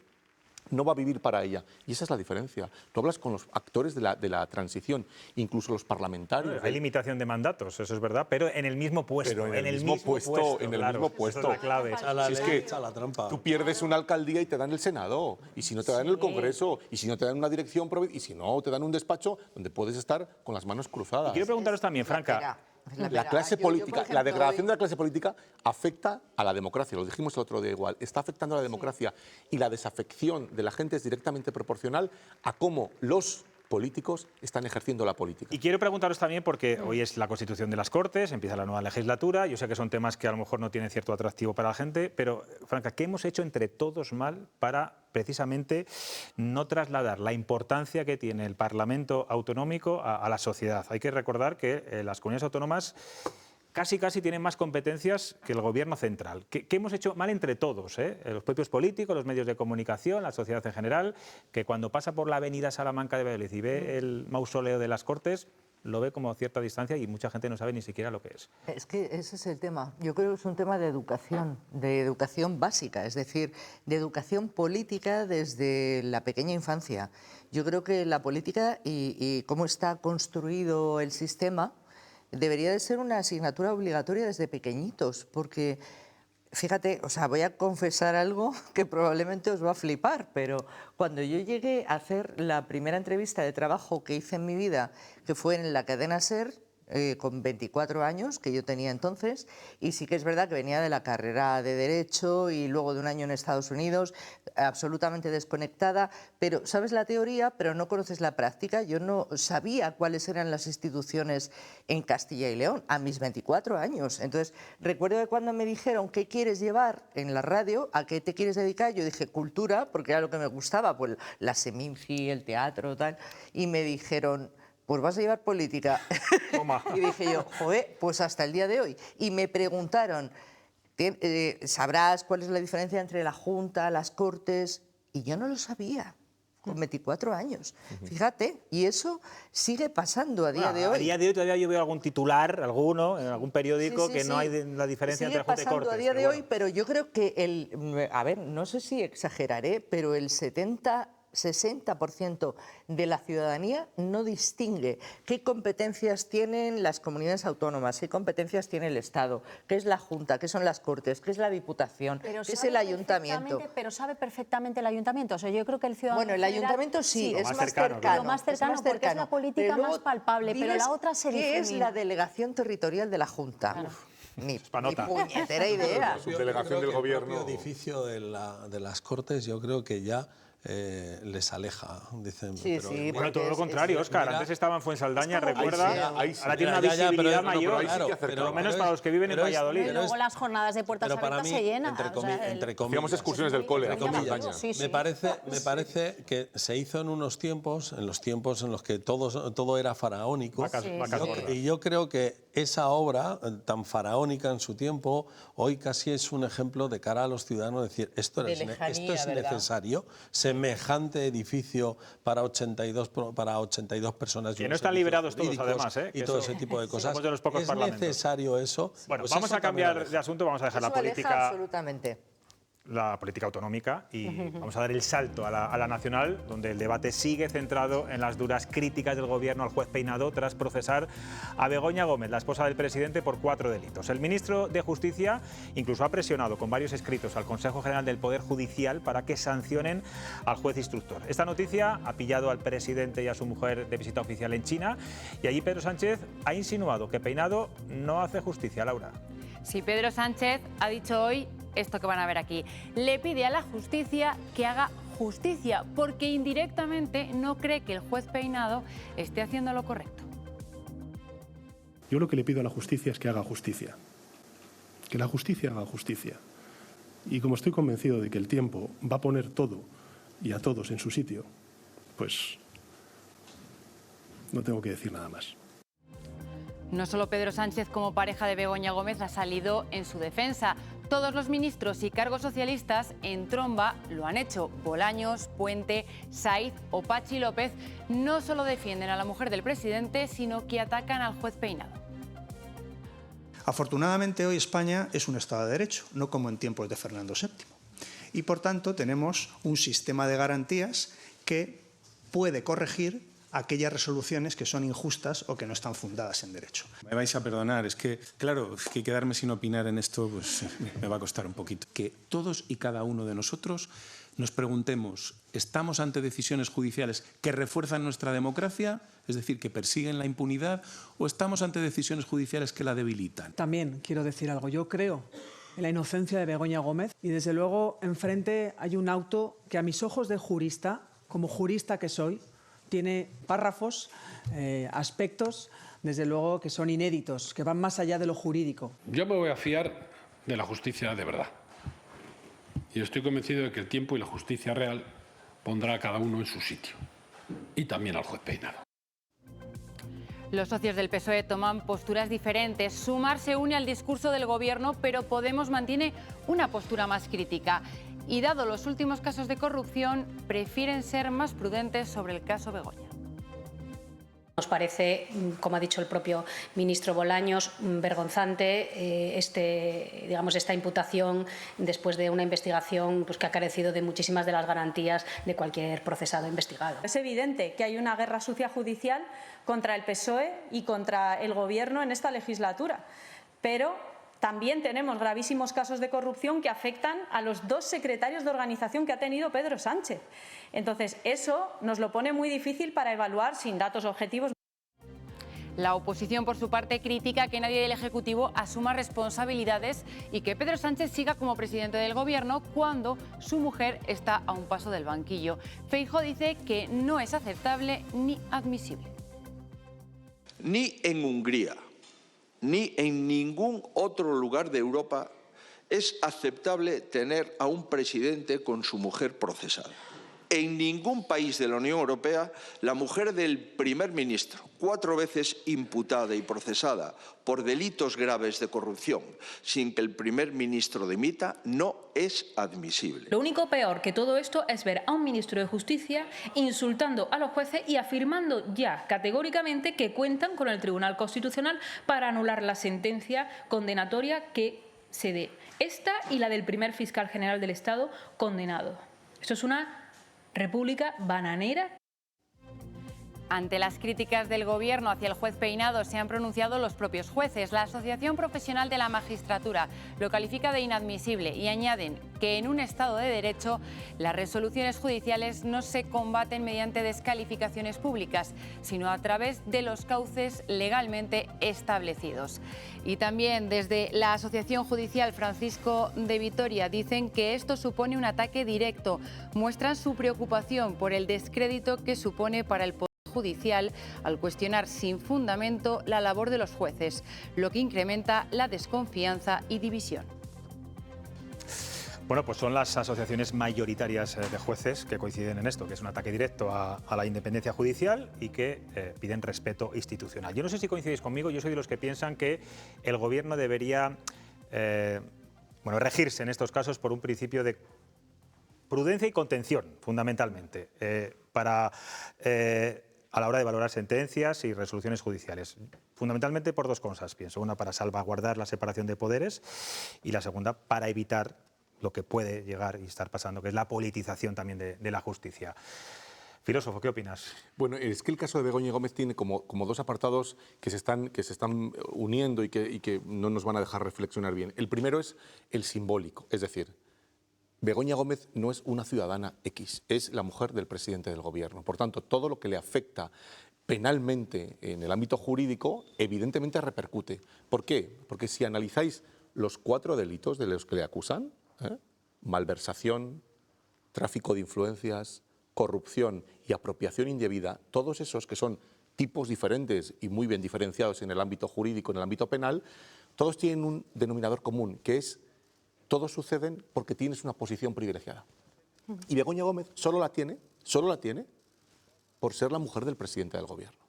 No va a vivir para ella. Y esa es la diferencia. Tú hablas con los actores de la transición, incluso los parlamentarios. Hay limitación de mandatos, eso es verdad, pero en el mismo puesto. Pero en el mismo puesto. Esa es la clave. Si es que tú pierdes una alcaldía y te dan el Senado, y si no te dan el Congreso, y si no te dan una dirección, y si no te dan un despacho donde puedes estar con las manos cruzadas. Y quiero preguntaros también, Franca. La clase política, la degradación de la clase política afecta a la democracia, lo dijimos el otro día igual, está afectando a la democracia y la desafección de la gente es directamente proporcional a cómo los políticos están ejerciendo la política. Y quiero preguntaros también, porque hoy es la constitución de las Cortes, empieza la nueva legislatura, yo sé que son temas que a lo mejor no tienen cierto atractivo para la gente, pero Franca, ¿qué hemos hecho entre todos mal para precisamente no trasladar la importancia que tiene el Parlamento autonómico a la sociedad? Hay que recordar que las comunidades autónomas casi tienen más competencias que el Gobierno central. ¿Qué hemos hecho mal entre todos? Los propios políticos, los medios de comunicación, la sociedad en general, que cuando pasa por la avenida Salamanca de Valladolid y ve el mausoleo de las Cortes, lo ve como a cierta distancia y mucha gente no sabe ni siquiera lo que es. Es que ese es el tema. Yo creo que es un tema de educación básica, es decir, de educación política desde la pequeña infancia. Yo creo que la política y cómo está construido el sistema debería de ser una asignatura obligatoria desde pequeñitos, porque, fíjate, o sea, voy a confesar algo que probablemente os va a flipar, pero cuando yo llegué a hacer la primera entrevista de trabajo que hice en mi vida, que fue en la cadena SER, con 24 años, que yo tenía entonces, y sí que es verdad que venía de la carrera de Derecho y luego de un año en Estados Unidos, absolutamente desconectada, pero sabes la teoría, pero no conoces la práctica. Yo no sabía cuáles eran las instituciones en Castilla y León a mis 24 años. Entonces, recuerdo que cuando me dijeron ¿qué quieres llevar en la radio? ¿A qué te quieres dedicar? Yo dije cultura, porque era lo que me gustaba, pues la Seminci, el teatro, tal, y me dijeron pues vas a llevar política. Y dije yo, joder, pues hasta el día de hoy. Y me preguntaron, ¿sabrás cuál es la diferencia entre la Junta, las Cortes? Y yo no lo sabía, con 24 años. Fíjate, y eso sigue pasando a día de hoy. A día de hoy todavía yo veo algún titular, en algún periódico, que no hay la diferencia entre Junta y Cortes. Sigue pasando a día de hoy, pero yo creo que a ver, no sé si exageraré, pero el 60% de la ciudadanía no distingue qué competencias tienen las comunidades autónomas, qué competencias tiene el Estado, qué es la Junta, qué son las Cortes, qué es la Diputación, qué es el Ayuntamiento. Pero sabe perfectamente el Ayuntamiento. O sea, yo creo que el ciudadano... Bueno, el Ayuntamiento sí, es más cercano. Lo más cercano porque es la política más palpable, pero la otra se difumina. ¿Qué es la delegación territorial de la Junta? Claro. Ni puñetera idea. Delegación del Gobierno. El propio edificio de las Cortes, yo creo que ya les aleja, dicen. Sí, pero, sí, Bueno, todo lo contrario, Óscar. Antes estaba en Fuensaldaña, recuerda. Ahora tiene una Ya, visibilidad pero mayor, pero por lo menos para los que viven en Valladolid. Y luego las jornadas de puertas pero para abiertas mí, se llenan. entre comillas, Hacíamos excursiones del cole a comillas, Fuensaldaña. me parece que se hizo en unos tiempos, en los tiempos en los que todo era faraónico. Y yo creo que esa obra tan faraónica en su tiempo, hoy casi es un ejemplo de cara a los ciudadanos, decir, esto es necesario, semejante edificio para 82 personas. Que no están liberados todos, además, y todo ese tipo de cosas. De los pocos ¿Es parlamentos necesario eso? Bueno, Pues vamos eso a cambiar de asunto, vamos a dejar Eso la política. aleja absolutamente. La política autonómica y vamos a dar el salto a la nacional, donde el debate sigue centrado en las duras críticas del Gobierno al juez Peinado tras procesar a Begoña Gómez, la esposa del presidente, por 4 delitos. El ministro de Justicia incluso ha presionado con varios escritos al Consejo General del Poder Judicial para que sancionen al juez instructor. Esta noticia ha pillado al presidente y a su mujer de visita oficial en China y allí Pedro Sánchez ha insinuado que Peinado no hace justicia, Laura. Sí, Pedro Sánchez ha dicho hoy esto que van a ver aquí. Le pide a la justicia que haga justicia porque indirectamente no cree que el juez Peinado esté haciendo lo correcto. Yo lo que le pido a la justicia es que haga justicia. Que la justicia haga justicia. Y como estoy convencido de que el tiempo va a poner todo y a todos en su sitio, pues no tengo que decir nada más. No solo Pedro Sánchez como pareja de Begoña Gómez ha salido en su defensa. Todos los ministros y cargos socialistas en tromba lo han hecho. Bolaños, Puente, Saiz o Pachi López no solo defienden a la mujer del presidente, sino que atacan al juez Peinado. Afortunadamente hoy España es un Estado de Derecho, no como en tiempos de Fernando VII. Y por tanto tenemos un sistema de garantías que puede corregir aquellas resoluciones que son injustas o que no están fundadas en derecho. Me vais a perdonar, es que, claro, que quedarme sin opinar en esto pues, me va a costar un poquito. Que todos y cada uno de nosotros nos preguntemos, ¿estamos ante decisiones judiciales que refuerzan nuestra democracia, es decir, que persiguen la impunidad, o estamos ante decisiones judiciales que la debilitan? También quiero decir algo, yo creo en la inocencia de Begoña Gómez y desde luego enfrente hay un auto que a mis ojos de jurista, como jurista que soy, tiene párrafos, aspectos, desde luego, que son inéditos, que van más allá de lo jurídico. Yo me voy a fiar de la justicia de verdad. Y estoy convencido de que el tiempo y la justicia real pondrá a cada uno en su sitio. Y también al juez Peinado. Los socios del PSOE toman posturas diferentes. Sumar se une al discurso del Gobierno, pero Podemos mantiene una postura más crítica. Y dado los últimos casos de corrupción, prefieren ser más prudentes sobre el caso Begoña. Nos parece, como ha dicho el propio ministro Bolaños, vergonzante esta imputación después de una investigación que ha carecido de muchísimas de las garantías de cualquier procesado investigado. Es evidente que hay una guerra sucia judicial contra el PSOE y contra el Gobierno en esta legislatura, pero también tenemos gravísimos casos de corrupción que afectan a los 2 secretarios de organización que ha tenido Pedro Sánchez. Entonces, eso nos lo pone muy difícil para evaluar sin datos objetivos. La oposición, por su parte, critica que nadie del Ejecutivo asuma responsabilidades y que Pedro Sánchez siga como presidente del Gobierno cuando su mujer está a un paso del banquillo. Feijóo dice que no es aceptable ni admisible. Ni en Hungría, ni en ningún otro lugar de Europa es aceptable tener a un presidente con su mujer procesada. En ningún país de la Unión Europea la mujer del primer ministro, 4 veces imputada y procesada por delitos graves de corrupción, sin que el primer ministro dimita, no es admisible. Lo único peor que todo esto es ver a un ministro de Justicia insultando a los jueces y afirmando ya categóricamente que cuentan con el Tribunal Constitucional para anular la sentencia condenatoria que se dé. Esta y la del primer fiscal general del Estado condenado. Esto es una república bananera. Ante las críticas del Gobierno hacia el juez Peinado se han pronunciado los propios jueces. La Asociación Profesional de la Magistratura lo califica de inadmisible y añaden que en un Estado de Derecho las resoluciones judiciales no se combaten mediante descalificaciones públicas, sino a través de los cauces legalmente establecidos. Y también desde la Asociación Judicial Francisco de Vitoria dicen que esto supone un ataque directo. Muestran su preocupación por el descrédito que supone para el Poder Judicial al cuestionar sin fundamento la labor de los jueces, lo que incrementa la desconfianza y división. Bueno, pues son las asociaciones mayoritarias de jueces que coinciden en esto, que es un ataque directo a la independencia judicial y que piden respeto institucional. Yo no sé si coincidís conmigo, yo soy de los que piensan que el Gobierno debería regirse en estos casos por un principio de prudencia y contención, fundamentalmente, a la hora de valorar sentencias y resoluciones judiciales. Fundamentalmente por dos cosas, pienso. Una, para salvaguardar la separación de poderes y la segunda, para evitar lo que puede llegar y estar pasando, que es la politización también de la justicia. Filósofo, ¿qué opinas? Bueno, es que el caso de Begoña Gómez tiene como dos apartados que se están uniendo y que no nos van a dejar reflexionar bien. El primero es el simbólico, es decir, Begoña Gómez no es una ciudadana X, es la mujer del presidente del Gobierno. Por tanto, todo lo que le afecta penalmente en el ámbito jurídico, evidentemente repercute. ¿Por qué? Porque si analizáis los 4 delitos de los que le acusan, malversación, tráfico de influencias, corrupción y apropiación indebida, todos esos que son tipos diferentes y muy bien diferenciados en el ámbito jurídico, en el ámbito penal, todos tienen un denominador común, que es todos suceden porque tienes una posición privilegiada. Y Begoña Gómez solo la tiene por ser la mujer del presidente del Gobierno.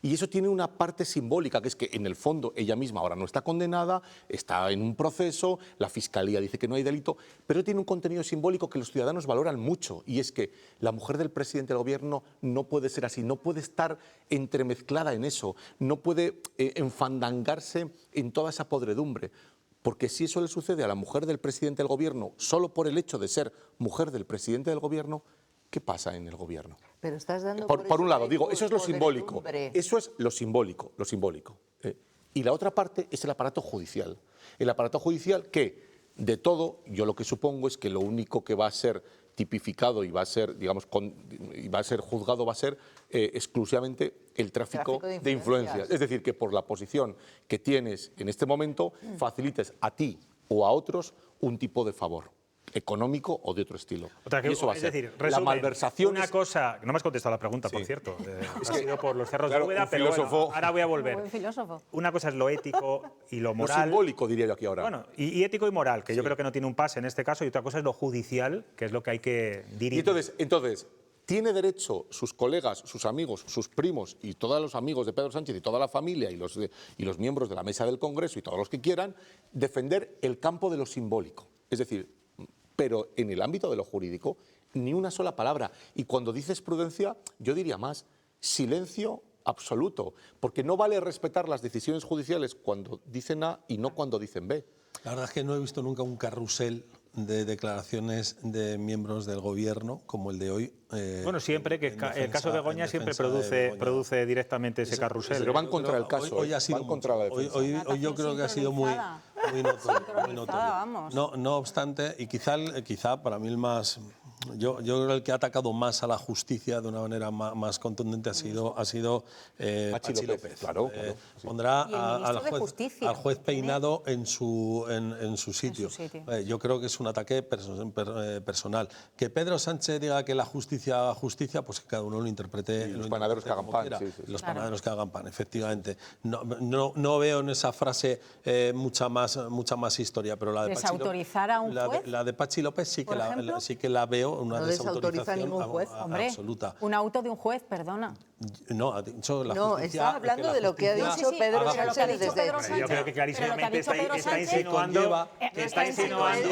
Y eso tiene una parte simbólica, que es que en el fondo ella misma ahora no está condenada, está en un proceso, la Fiscalía dice que no hay delito, pero tiene un contenido simbólico que los ciudadanos valoran mucho, y es que la mujer del presidente del Gobierno no puede ser así, no puede estar entremezclada en eso, no puede enfandangarse en toda esa podredumbre. Porque si eso le sucede a la mujer del presidente del Gobierno solo por el hecho de ser mujer del presidente del Gobierno, ¿qué pasa en el Gobierno? Pero estás dando por un lado, digo, eso es lo simbólico. Eso es lo simbólico. Y la otra parte es el aparato judicial. El aparato judicial que, de todo, yo lo que supongo es que lo único que va a ser tipificado y va a ser, digamos, y va a ser juzgado va a ser exclusivamente el tráfico de influencias. Es decir, que por la posición que tienes en este momento facilites a ti o a otros un tipo de favor económico o de otro estilo. Y eso va a ser. Decir, la malversación. Una cosa, no me has contestado la pregunta, por cierto. Ha sido por los cerros de Úbeda, pero bueno, ahora voy a volver. Buen filósofo. Una cosa es lo ético y lo moral. Lo simbólico, diría yo aquí ahora. Bueno, y ético y moral, que yo creo que no tiene un pase en este caso, y otra cosa es lo judicial, que es lo que hay que dirigir. Y entonces, ¿tiene derecho sus colegas, sus amigos, sus primos y todos los amigos de Pedro Sánchez y toda la familia y los miembros de la mesa del Congreso y todos los que quieran defender el campo de lo simbólico? Es decir, pero en el ámbito de lo jurídico, ni una sola palabra. Y cuando dices prudencia, yo diría más, silencio absoluto, porque no vale respetar las decisiones judiciales cuando dicen A y no cuando dicen B. La verdad es que no he visto nunca un carrusel de declaraciones de miembros del Gobierno como el de hoy. Bueno, siempre que el caso de Begoña siempre produce directamente ese carrusel. Pero van contra el caso. Hoy ha sido van contra la defensa. Hoy yo creo que ha sido muy notorio. No obstante, y quizá para mí el más... Yo creo que el que ha atacado más a la justicia de una manera más contundente ha sido Patxi López. Claro. Pondrá al juez Peinado en su sitio. Yo creo que es un ataque personal. Que Pedro Sánchez diga que la justicia haga justicia, pues que cada uno lo interprete. Y los panaderos que hagan pan. Los panaderos que hagan pan, efectivamente. No veo en esa frase mucha más historia, pero la de ¿Desautorizar a un juez? La de Patxi López sí que la veo una desautorización ningún juez. absoluta. Un auto de un juez, perdona. No, ha dicho la justicia. No, está hablando de lo que ha dicho Pedro Sánchez desde... Yo creo que clarísimamente está insinuando... Está insinuando...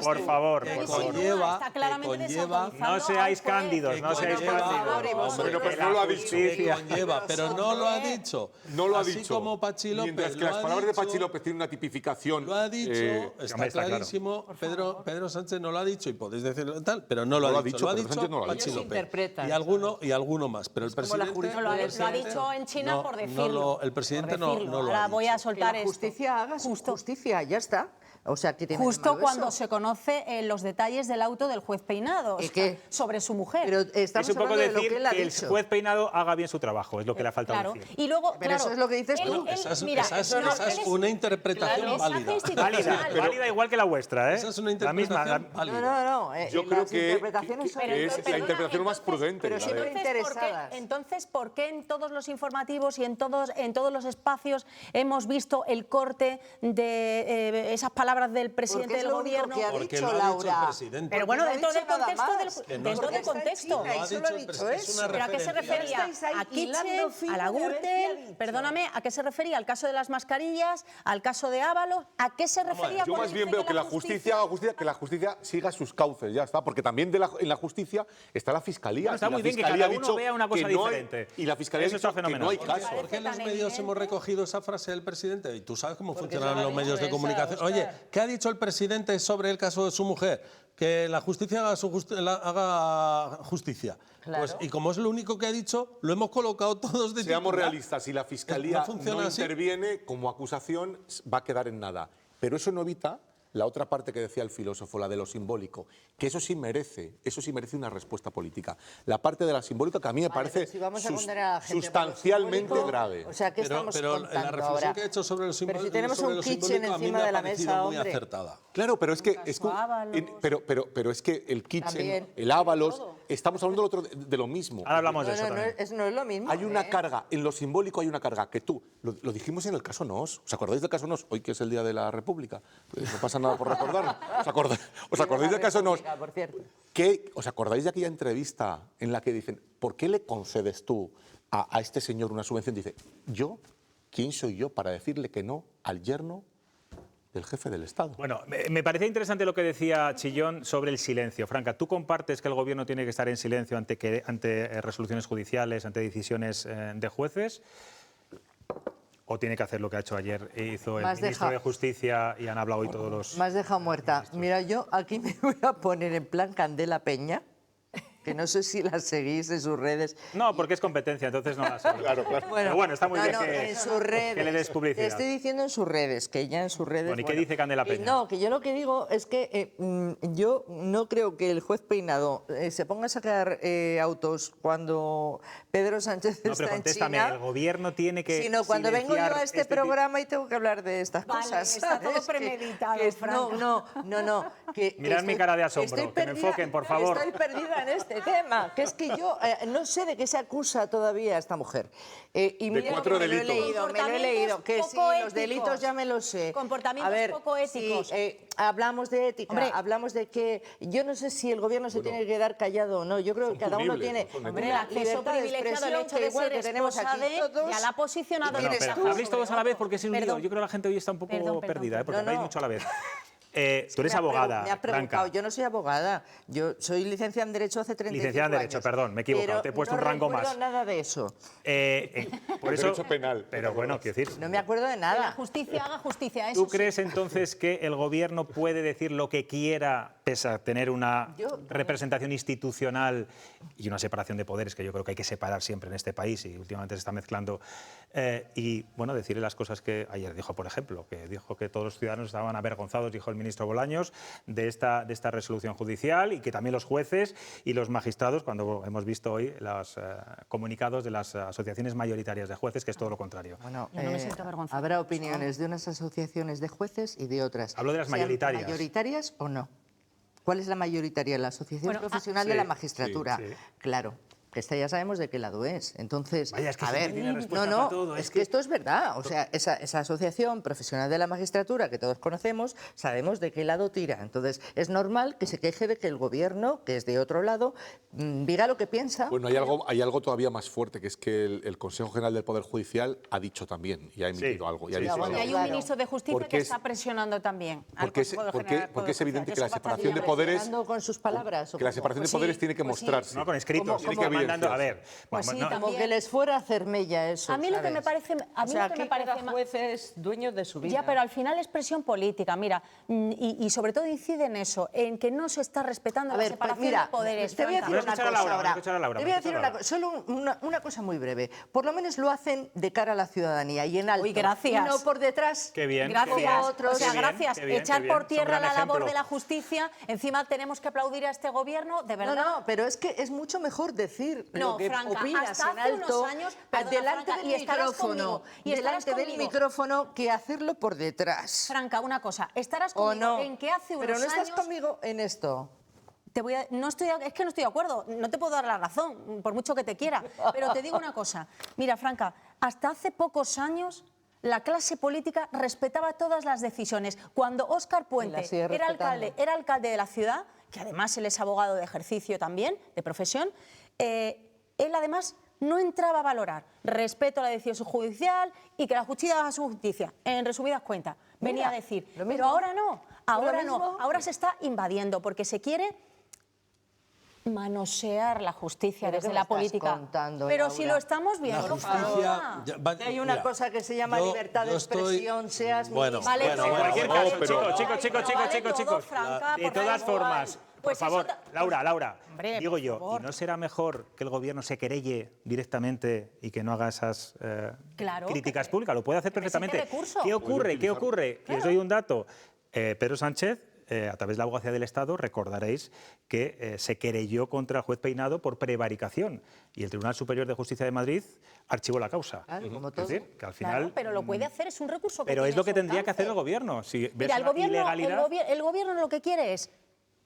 Por favor, no seáis cándidos, no seáis cándidos. Pero no lo ha dicho. Pero no lo ha dicho. No lo ha dicho. Así como Patxi López. Mientras que las palabras de Patxi López tienen una tipificación. Lo ha dicho, está clarísimo. Pedro Sánchez no lo ha dicho y podéis decirlo tal, pero no lo ha dicho. Lo ha dicho Patxi López. Y alguno más, pero el presidente... Lo ha dicho en China por decirlo. el presidente no lo Ahora ha voy a soltar que la esto. justicia haga justicia, ya está. O sea, ¿qué tiene de Justo malo cuando eso? se conoce los detalles del auto del juez Peinado sobre su mujer. Pero estamos es un poco hablando de lo decir que él ha que el dicho. juez Peinado haga bien su trabajo, es lo que le ha faltado Claro. decir. Y luego, Pero eso es lo que dices tú. Esa es una interpretación válida. Válida igual que la vuestra, ¿eh? Esa es una interpretación válida. No. Yo creo las que interpretaciones son es la interpretación más prudente. pero la si de- no interesadas. Entonces, ¿por qué en todos los informativos y en todos los espacios hemos visto el corte de esas palabras del presidente Porque es del lo único gobierno? que ha Porque dicho lo ha dicho Laura. el presidente. Pero bueno, Porque no dentro ha del dicho nada contexto más. Que no dentro está del en contexto. China, y solo ha dicho es una eso. ¿Pero a qué se referencia. refería? Ya estáis ahí ¿A hilando Kitchen? fino ¿A la de a ver qué ha Gürtel? dicho. Perdóname, ¿a qué se refería? ¿Al caso de las mascarillas? ¿Al caso de Ábalos? ¿A qué se refería? Yo cuando más bien dice veo que la justicia haga justicia, que la justicia siga sus cauces, ya está, porque también en la justicia está la fiscalía. Bueno, está y la muy bien que fiscalía cada ha uno dicho vea una cosa que no hay- diferente. y la fiscalía Eso ha dicho está que no hay fenomenal. caso. ¿Por qué los medios hemos recogido esa frase del presidente? Y tú sabes cómo Porque funcionan se la los ha medios dicho de comunicación. esa, Oye, Óscar. ¿qué ha dicho el presidente sobre el caso de su mujer? Que la justicia haga justicia. Claro. Pues, y como es lo único que ha dicho, lo hemos colocado todos de Seamos titular. realistas, si la fiscalía No funciona así. interviene como acusación, va a quedar en nada. Pero eso no evita la otra parte que decía el filósofo, la de lo simbólico, que eso sí merece una respuesta política. La parte de la simbólica que a mí me parece pero si vamos a condenar a la gente por lo sustancialmente simbólico, grave. O sea, ¿qué estamos Pero contando la reflexión ahora? que ha hecho sobre lo Pero si tenemos sobre un lo kitchen simbólico a mí encima me ha de la parecido mesa, muy hombre. acertada. Claro, pero es que pero es que el kitchen, También. el Ábalos, estamos hablando de lo mismo. Ahora hablamos de No, eso no, también. no es lo mismo. Hay una carga, en lo simbólico hay una carga que tú, lo dijimos en el caso Nos. ¿Os acordáis del caso Nos? Hoy que es el Día de la República. Pues no pasa nada por recordarlo. ¿Os acordáis del caso Nos? Por cierto. ¿Os acordáis de aquella entrevista en la que dicen, ¿por qué le concedes tú a este señor una subvención? Dice, ¿quién soy yo para decirle que no al yerno del jefe del Estado? Bueno, me parecía interesante lo que decía Chillón sobre el silencio. Franca, ¿tú compartes que el Gobierno tiene que estar en silencio ante resoluciones judiciales, ante decisiones de jueces? ¿O tiene que hacer lo que ha hecho ayer hizo el ministro de Justicia y han hablado hoy todos los... Me has dejado muerta. Mira, yo aquí me voy a poner en plan Candela Peña, que no sé si la seguís en sus redes. No, porque es competencia, entonces no la sé. Claro. Pero bueno, está muy bien en sus redes. que le des publicidad. Te estoy diciendo en sus redes, que ya en sus redes... Bueno, ¿y qué dice Candela Peña? No, que yo lo que digo es que yo no creo que el juez Peinado se ponga a sacar autos cuando Pedro Sánchez No, pero está en contéstame, China. el Gobierno tiene que Sino cuando vengo yo silenciar a este programa y tengo que hablar de estas Vale, cosas. está todo ¿sabes? premeditado, Franca. No. Mirad mi cara de asombro, estoy que me enfoquen, por favor. Estoy perdida en este tema, que es que yo no sé de qué se acusa todavía a esta mujer. Y mira, 4 me lo he delitos. leído, que sí, Poco los éticos. delitos ya me los sé. Comportamientos A ver, poco éticos. sí, hablamos de ética, Hombre. hablamos de que yo no sé si el gobierno se tiene que quedar callado o no. Yo creo que cada uno punibles, tiene son Hombre, el una acceso libertad de privilegiado, el expresión hecho que de igual ser que tenemos esposa aquí de, todos. ya la ha posicionado. Bueno, ¿Quién eres pero tú? habléis todos a la vez porque es un lío. Perdón. Yo creo que la gente hoy está un poco Perdón. perdida, porque No, habláis no. mucho a la vez. Tú eres abogada, Me ha preguntado, Franca. yo no soy abogada, yo soy licenciada en Derecho hace 35 Licenciada en Derecho, años. perdón, me he equivocado, Pero te he puesto no un rango recuerdo más. nada de eso. Por eso, Derecho penal. Pero bueno, quiero decir, No me acuerdo de Que la nada. justicia haga justicia. Eso ¿tú crees entonces que el Gobierno puede decir lo que quiera pese a tener una representación institucional y una separación de poderes, que yo creo que hay que separar siempre en este país y últimamente se está mezclando, y bueno, decirle las cosas que ayer dijo, por ejemplo, que dijo que todos los ciudadanos estaban avergonzados, dijo el ministro Bolaños, de esta resolución judicial y que también los jueces y los magistrados, cuando hemos visto hoy los comunicados de las asociaciones mayoritarias de jueces, que es todo lo contrario? Bueno, Yo no me siento avergonzada. habrá opiniones de unas asociaciones de jueces y de otras. Hablo de las Sean mayoritarias. ¿Mayoritarias o no? ¿Cuál es la mayoritaria? La Asociación Bueno, Profesional de sí, la Magistratura. sí, sí. Claro. Que esta ya sabemos de qué lado es. Entonces, Vaya, es que a siempre ver, tiene respuesta no, para todo, es que esto es verdad. O sea, esa asociación profesional de la magistratura que todos conocemos, sabemos de qué lado tira. Entonces, es normal que se queje de que el gobierno, que es de otro lado, diga lo que piensa. Bueno, hay algo todavía más fuerte, que es que el Consejo General del Poder Judicial ha dicho también y ha emitido algo. Y ha dicho Y algo. hay un ministro de Justicia Porque que es- está presionando también al porque es- Consejo porque- General del porque es Poder evidente Judicial. que la Eso separación de bastante poderes... ¿Hablando con sus palabras? ¿o Que la cómo? separación Pues de poderes sí, tiene que pues sí. mostrarse. No, con escritos. Tiene que Además, mandando... A ver, Pues sí, no, como que les fuera a hacer mella eso. A mí lo que me parece... A mí o sea, lo que aquí me parece cada juez es dueño de su vida. Ya, pero al final es presión política, mira, y sobre todo incide en eso, en que no se está respetando la separación de poderes. Te voy a decir una cosa ahora. Te voy a decir solo una cosa muy breve. Por lo menos lo hacen de cara a la ciudadanía y en alto. Uy, gracias. Y no por detrás. Qué bien. Gracias. Otros. O sea, gracias. Echar por tierra la labor ejemplo. de la justicia, encima tenemos que aplaudir a este gobierno, de verdad. No, pero es que es mucho mejor decir lo que Franca, opinas hasta en hace alto unos años, perdona, delante Franca, del y estarás micrófono, conmigo, y estarás delante del conmigo. micrófono que hacerlo por detrás. Franca, una cosa, estarás ¿O conmigo no? en que hace unos Pero no estás años... conmigo en esto. Es que no estoy de acuerdo, no te puedo dar la razón, por mucho que te quiera, pero te digo una cosa. Mira, Franca, hasta hace pocos años la clase política respetaba todas las decisiones. Cuando Óscar Puente era alcalde de la ciudad, que además él es abogado de ejercicio también, de profesión, él además no entraba a valorar respeto a la decisión judicial y que la justicia haga su justicia. En resumidas cuentas, venía a decir, pero ahora no, ahora se está invadiendo porque se quiere manosear la justicia desde la política. Pero si lo estamos viendo, por favor. Hay una cosa que se llama libertad de expresión, seas en cualquier caso, chicos, de todas formas, por favor, Laura, digo yo, ¿y no será mejor que el gobierno se querelle directamente y que no haga esas críticas públicas? Lo puede hacer perfectamente. ¿Qué ocurre? Y os doy un dato. Pedro Sánchez, a través de la Abogacía del Estado, recordaréis que se querelló contra el juez Peinado por prevaricación y el Tribunal Superior de Justicia de Madrid archivó la causa. Como es decir, que al final... Claro, pero lo puede hacer, es un recurso que Pero tiene es lo que a su tendría que alcance. hacer el gobierno. Si ves Mira, una ilegalidad... el gobierno lo que quiere es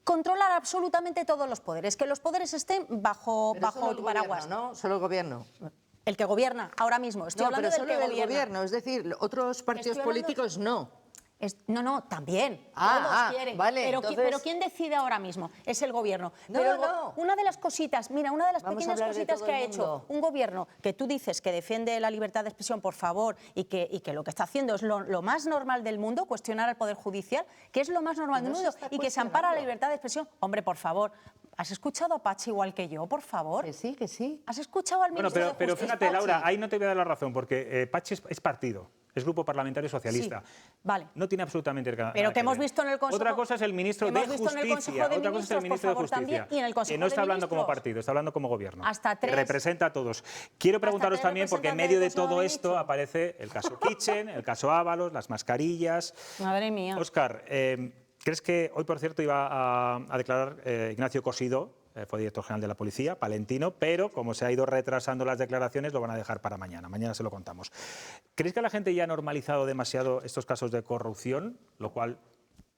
controlar absolutamente todos los poderes, que los poderes estén bajo tu paraguas. ¿No? Solo el gobierno. El que gobierna ahora mismo. Estoy hablando pero solo del del gobierno, es decir, otros partidos políticos no. No, también. Ah, todos quieren. vale, Pero, entonces... pero ¿quién decide ahora mismo? Es el gobierno. No, Pero no. Una de las cositas, mira, una de las Vamos a pequeñas hablar de cositas todo que ha el hecho mundo. un gobierno que tú dices que defiende la libertad de expresión, por favor, y que lo que está haciendo es lo más normal del mundo, cuestionar al Poder Judicial, que es lo más normal del mundo, y que se ampara la libertad de expresión. Hombre, por favor, ¿has escuchado a Pachi igual que yo, por favor? Que sí. ¿Has escuchado al ministro de pero Justicia? fíjate, Laura, ahí no te voy a dar la razón, porque Pachi es partido, es Grupo Parlamentario Socialista. Sí, vale. No tiene absolutamente nada Pero que que hemos ver. visto en el Consejo... Otra cosa es el ministro de Justicia, otra cosa es el ministro de Justicia, y en el Consejo que no está de hablando como Ministros. partido, está hablando como gobierno. Hasta que tres. representa a todos. Quiero preguntaros tres también, porque en representantes medio de del Consejo todo de esto Ministros. aparece el caso Kitchen, el caso Ábalos, las mascarillas. Madre mía. Óscar, ¿crees que hoy, por cierto, iba a declarar Ignacio Cosido? Fue director general de la policía, palentino, pero como se ha ido retrasando las declaraciones, lo van a dejar para mañana. Mañana se lo contamos. ¿Crees que la gente ya ha normalizado demasiado estos casos de corrupción? Lo cual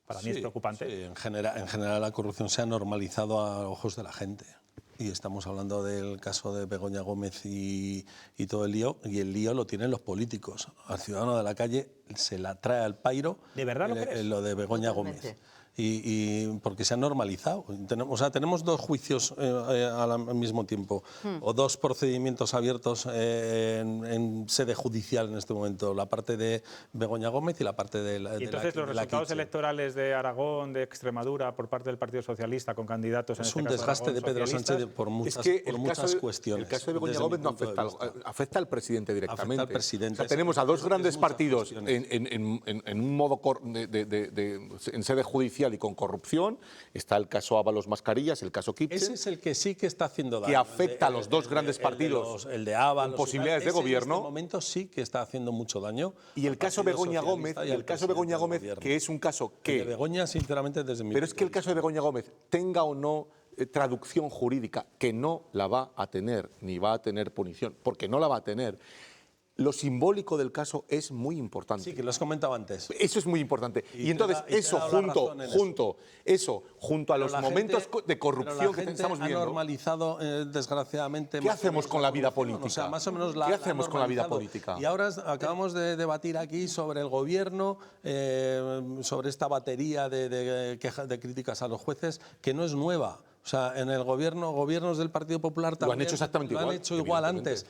para mí es preocupante. Sí, en general la corrupción se ha normalizado a ojos de la gente. Y estamos hablando del caso de Begoña Gómez y todo el lío, y el lío lo tienen los políticos. Al ciudadano de la calle se la trae al pairo. ¿De verdad lo crees? Lo de Begoña Gómez. Y porque se ha normalizado. Tenemos dos juicios al mismo tiempo, o dos procedimientos abiertos en sede judicial en este momento, la parte de Begoña Gómez y la parte de la... Y entonces los resultados electorales de Aragón, de Extremadura, por parte del Partido Socialista, con candidatos en es este un caso desgaste de Pedro socialistas. Sánchez por muchas, El cuestiones. caso de Begoña Gómez no afecta al presidente directamente. Afecta al presidente. O sea, tenemos a dos grandes partidos en un modo en sede judicial y con corrupción. Está el caso Ábalos Mascarillas, el caso Kitchen. Ese es el que sí que está haciendo daño. Que afecta a los dos grandes partidos el de Ábalos, con posibilidades de gobierno. En este momento sí que está haciendo mucho daño. Y el caso Begoña Gómez, que es un caso que... El de Begoña, sinceramente, desde mi Pero es que el caso de Begoña Gómez, tenga o no traducción jurídica, que no la va a tener, ni va a tener punición, porque no la va a tener. Lo simbólico del caso es muy importante. Sí, que lo has comentado antes. Eso es muy importante. Y entonces eso junto a los momentos de corrupción que estamos viendo. Ha normalizado, desgraciadamente. ¿Qué hacemos con la vida política? O sea, más o menos ¿Qué hacemos con la vida política? Y ahora acabamos de debatir aquí sobre el gobierno, sobre esta batería de críticas a los jueces, que no es nueva. O sea, en el gobiernos del Partido Popular también han hecho exactamente igual. Lo han hecho igual antes.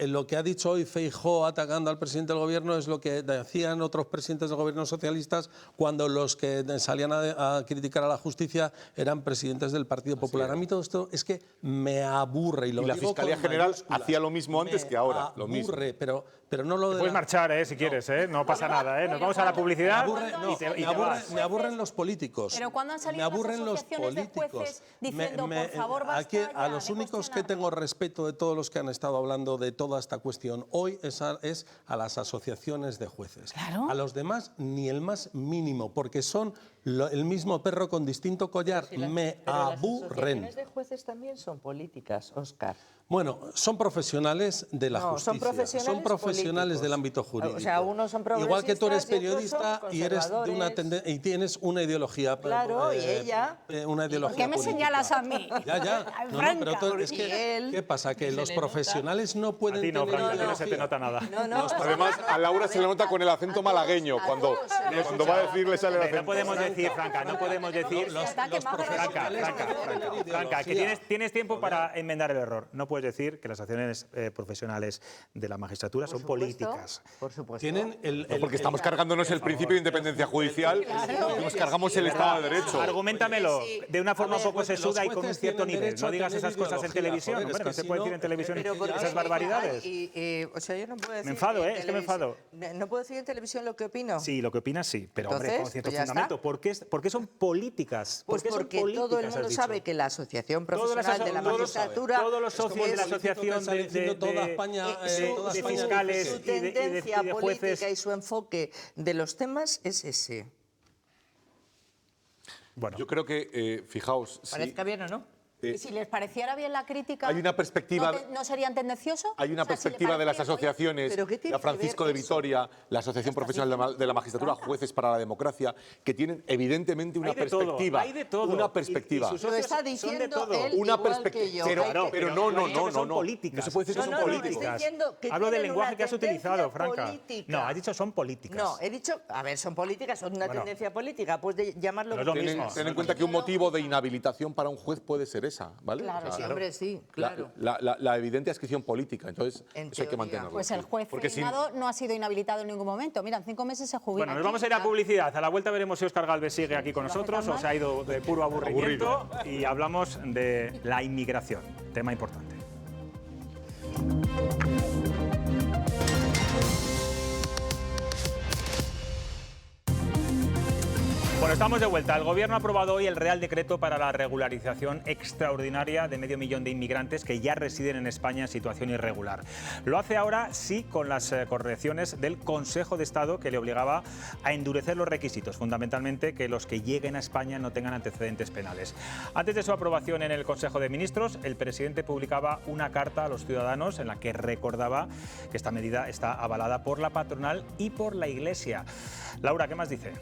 Lo que ha dicho hoy Feijóo atacando al presidente del gobierno es lo que decían otros presidentes del gobierno socialistas cuando los que salían a criticar a la justicia eran presidentes del Partido Popular. A mí todo esto es que me aburre. Y la Fiscalía General hacía lo mismo antes que ahora. Me aburre, pero no lo de... Puedes marchar, si quieres, no pasa nada. Nos vamos a la publicidad me aburren los políticos. Pero cuando han salido me aburren las asociaciones los políticos. de jueces diciendo, por favor, basta aquí, ya a los de únicos que tengo respeto de todos los que han estado hablando de toda esta cuestión hoy es a las asociaciones de jueces. Claro. A los demás ni el más mínimo, porque son el mismo perro con distinto collar. Me aburren. Las asociaciones de jueces también son políticas, Óscar. Bueno, son profesionales de la justicia. Son profesionales del ámbito jurídico. O sea, unos son progresistas. Igual que tú eres y otros periodista son y eres de una conservadores. y tienes una ideología. Claro, y ella. Una ideología ¿Por qué me política. señalas a mí? Ya. No, pero es que, ¿qué pasa? Que los profesionales no pueden A ti no, tener Franca, a ti no ideología. se te nota nada. Además, a Laura se le nota con el acento malagueño. Cuando va a decir le sale el acento. No podemos decir, Franca, no podemos decir... Franca, que tienes tiempo para enmendar el error. No puedes decir que las acciones profesionales de la magistratura son políticas. Por supuesto. Tienen porque estamos cargándonos el principio de independencia judicial y nos cargamos el Estado de Derecho. Argumentamelo de una forma un poco sesuda y con un cierto nivel. No digas esas cosas en televisión. Hombre, no se puede decir en televisión esas barbaridades. O sea, yo no puedo decir... Me enfado, es que me enfado. ¿No puedo decir en televisión lo que opino? Sí, lo que opinas sí, pero Entonces, hombre, con cierto pues ya fundamento. ¿Por qué son políticas? Pues porque todo el mundo sabe que la Asociación Profesional de la Magistratura... Todos los socios de la Asociación de Fiscales su y de tendencia jueces... política y su enfoque de los temas es ese. Bueno, yo creo que, fijaos... Parezca bien o no. Y si les pareciera bien la crítica, hay una perspectiva, ¿no serían tendenciosos? Hay una perspectiva de las asociaciones, ¿pero la Francisco de Vitoria, la Asociación Profesional de la Magistratura, Jueces para la Democracia, que tienen evidentemente una perspectiva. Hay de todo. Una perspectiva. Lo está diciendo él una igual que yo. Pero no. Son políticas. No se puede decir que son políticas. Hablo del lenguaje que has utilizado, Franca. No, has dicho son políticas. No, he dicho, a ver, son políticas, son una tendencia política, puedes llamarlo... No es lo mismo. Ten en cuenta que un motivo de inhabilitación para un juez puede ser esa, ¿vale? Claro, sí, hombre, sí, claro. La evidente adscripción política, entonces eso hay que mantenerlo. Pues el juez Reinado no ha sido inhabilitado en ningún momento. Mira, en 5 meses se jubila. Bueno, nos vamos a ir a publicidad. A la vuelta veremos si Óscar Gálvez sigue aquí con nosotros o se ha ido de puro aburrimiento. Y hablamos de la inmigración, tema importante. Bueno, estamos de vuelta. El Gobierno ha aprobado hoy el Real Decreto para la regularización extraordinaria de 500.000 de inmigrantes que ya residen en España en situación irregular. Lo hace ahora sí con las correcciones del Consejo de Estado que le obligaba a endurecer los requisitos, fundamentalmente que los que lleguen a España no tengan antecedentes penales. Antes de su aprobación en el Consejo de Ministros, el presidente publicaba una carta a los ciudadanos en la que recordaba que esta medida está avalada por la patronal y por la Iglesia. Laura, ¿qué más dice?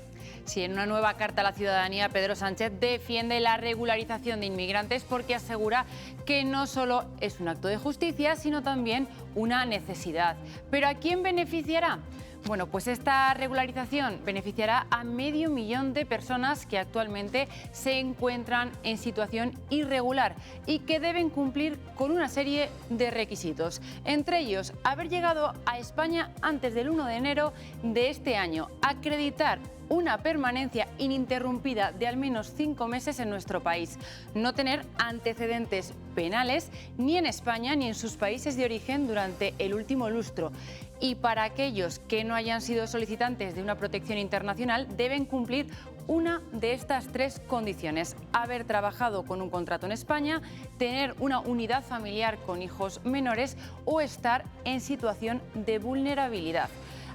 Sí, en una nueva carta a la ciudadanía, Pedro Sánchez defiende la regularización de inmigrantes porque asegura que no solo es un acto de justicia, sino también una necesidad. ¿Pero a quién beneficiará? Bueno, pues esta regularización beneficiará a 500.000 de personas que actualmente se encuentran en situación irregular y que deben cumplir con una serie de requisitos. Entre ellos, haber llegado a España antes del 1 de enero de este año, acreditar una permanencia ininterrumpida de al menos 5 meses en nuestro país, no tener antecedentes penales ni en España ni en sus países de origen durante el último lustro. Y para aquellos que no hayan sido solicitantes de una protección internacional, deben cumplir una de estas 3 condiciones: haber trabajado con un contrato en España, tener una unidad familiar con hijos menores o estar en situación de vulnerabilidad.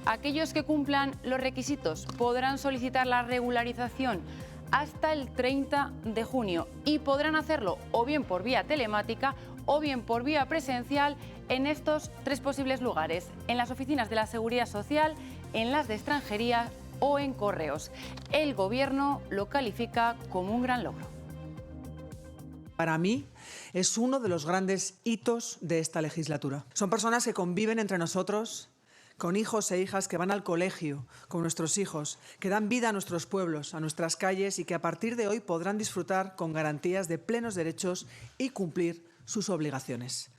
Aquellos que cumplan los requisitos podrán solicitar la regularización hasta el 30 de junio y podrán hacerlo o bien por vía telemática o bien por vía presencial en estos 3 posibles lugares: en las oficinas de la Seguridad Social, en las de Extranjería o en Correos. El Gobierno lo califica como un gran logro. Para mí es uno de los grandes hitos de esta legislatura. Son personas que conviven entre nosotros, con hijos e hijas que van al colegio, con nuestros hijos, que dan vida a nuestros pueblos, a nuestras calles y que a partir de hoy podrán disfrutar con garantías de plenos derechos y cumplir sus obligaciones.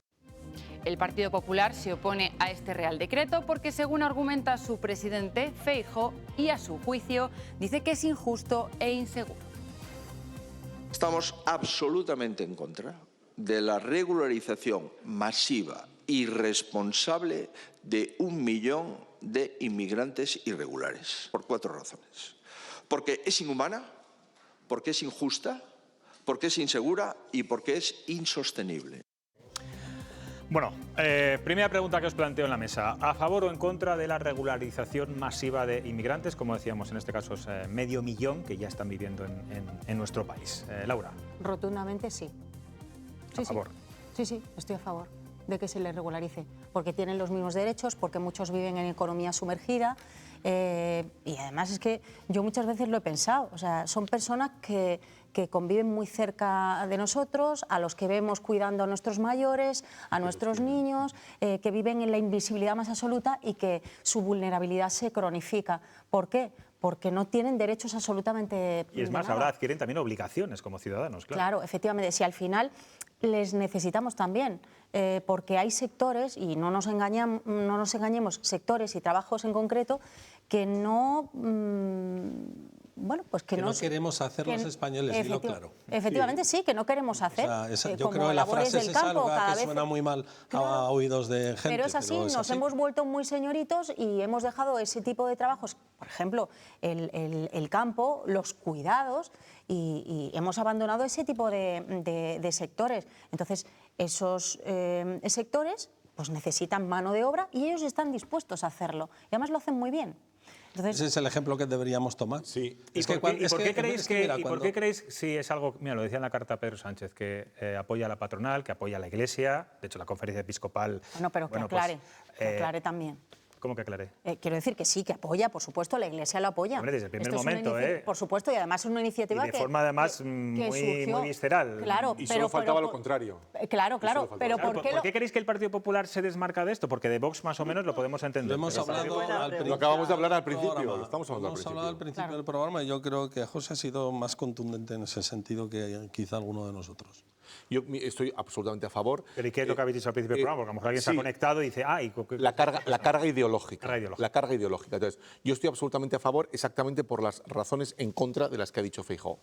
El Partido Popular se opone a este Real Decreto porque, según argumenta su presidente, Feijóo, y a su juicio, dice que es injusto e inseguro. Estamos absolutamente en contra de la regularización masiva y responsable de 1 millón de inmigrantes irregulares, por 4 razones. Porque es inhumana, porque es injusta, porque es insegura y porque es insostenible. Bueno, primera pregunta que os planteo en la mesa. ¿A favor o en contra de la regularización masiva de inmigrantes? Como decíamos, en este caso es medio millón que ya están viviendo en nuestro país. Laura. Rotundamente sí. ¿A favor? Sí, estoy a favor de que se les regularice, porque tienen los mismos derechos, porque muchos viven en economía sumergida y además es que yo muchas veces lo he pensado, o sea, son personas que conviven muy cerca de nosotros, a los que vemos cuidando a nuestros mayores, a nuestros niños, que viven en la invisibilidad más absoluta y que su vulnerabilidad se cronifica. ¿Por qué? Porque no tienen derechos absolutamente Y es más, nada. ahora adquieren también obligaciones como ciudadanos, claro. Claro, efectivamente, si al final les necesitamos también, porque hay sectores, y no nos engañemos, sectores y trabajos en concreto, que no... bueno, pues que no queremos hacer los españoles, dilo claro. Efectivamente, sí, que no queremos hacer. O sea, yo como creo que la labores frase del es campo, algo cada que vez... suena muy mal a oídos de gente. Pero es así, nos hemos vuelto muy señoritos y hemos dejado ese tipo de trabajos, por ejemplo, el campo, los cuidados, y hemos abandonado ese tipo de sectores. Entonces, esos sectores pues necesitan mano de obra y ellos están dispuestos a hacerlo. Y además lo hacen muy bien. Entonces, ese es el ejemplo que deberíamos tomar. Sí. ¿Y por qué creéis, si es algo, mira, lo decía en la carta Pedro Sánchez, que apoya a la patronal, que apoya a la Iglesia, de hecho la conferencia episcopal... Bueno, pero que aclare, que aclare también. ¿Cómo que aclaré? Quiero decir que sí, que apoya, por supuesto, la Iglesia lo apoya. Hombre, desde el primer Esto momento, por supuesto, y además es una iniciativa y de forma además muy visceral. Claro, y solo faltaba lo contrario. Claro, pero ¿por qué creéis que el Partido Popular se desmarca de esto? Porque de Vox más o menos lo podemos entender. Lo hemos hablado lo acabamos de hablar al principio. Estamos hablando al principio del programa y yo creo que José ha sido más contundente en ese sentido que quizá alguno de nosotros. Yo estoy absolutamente a favor. ¿Pero y qué es lo que habéis dicho al principio del programa? Porque a lo mejor alguien se ha conectado y dice... La carga ideológica. La carga ideológica. Entonces, yo estoy absolutamente a favor exactamente por las razones en contra de las que ha dicho Feijóo.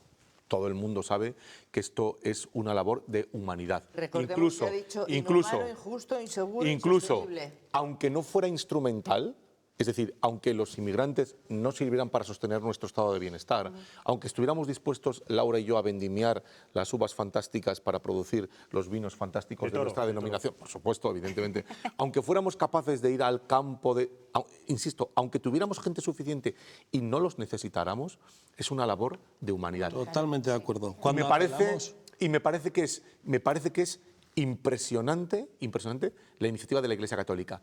Todo el mundo sabe que esto es una labor de humanidad. Recordemos que ha dicho inhumano, injusto, inseguro, insostenible. Aunque no fuera instrumental, es decir, aunque los inmigrantes no sirvieran para sostener nuestro estado de bienestar, aunque estuviéramos dispuestos, Laura y yo, a vendimiar las uvas fantásticas para producir los vinos fantásticos de nuestra denominación, por supuesto, evidentemente, aunque fuéramos capaces de ir al campo, insisto, aunque tuviéramos gente suficiente y no los necesitáramos, es una labor de humanidad. Totalmente de acuerdo. Y me parece que es impresionante la iniciativa de la Iglesia Católica.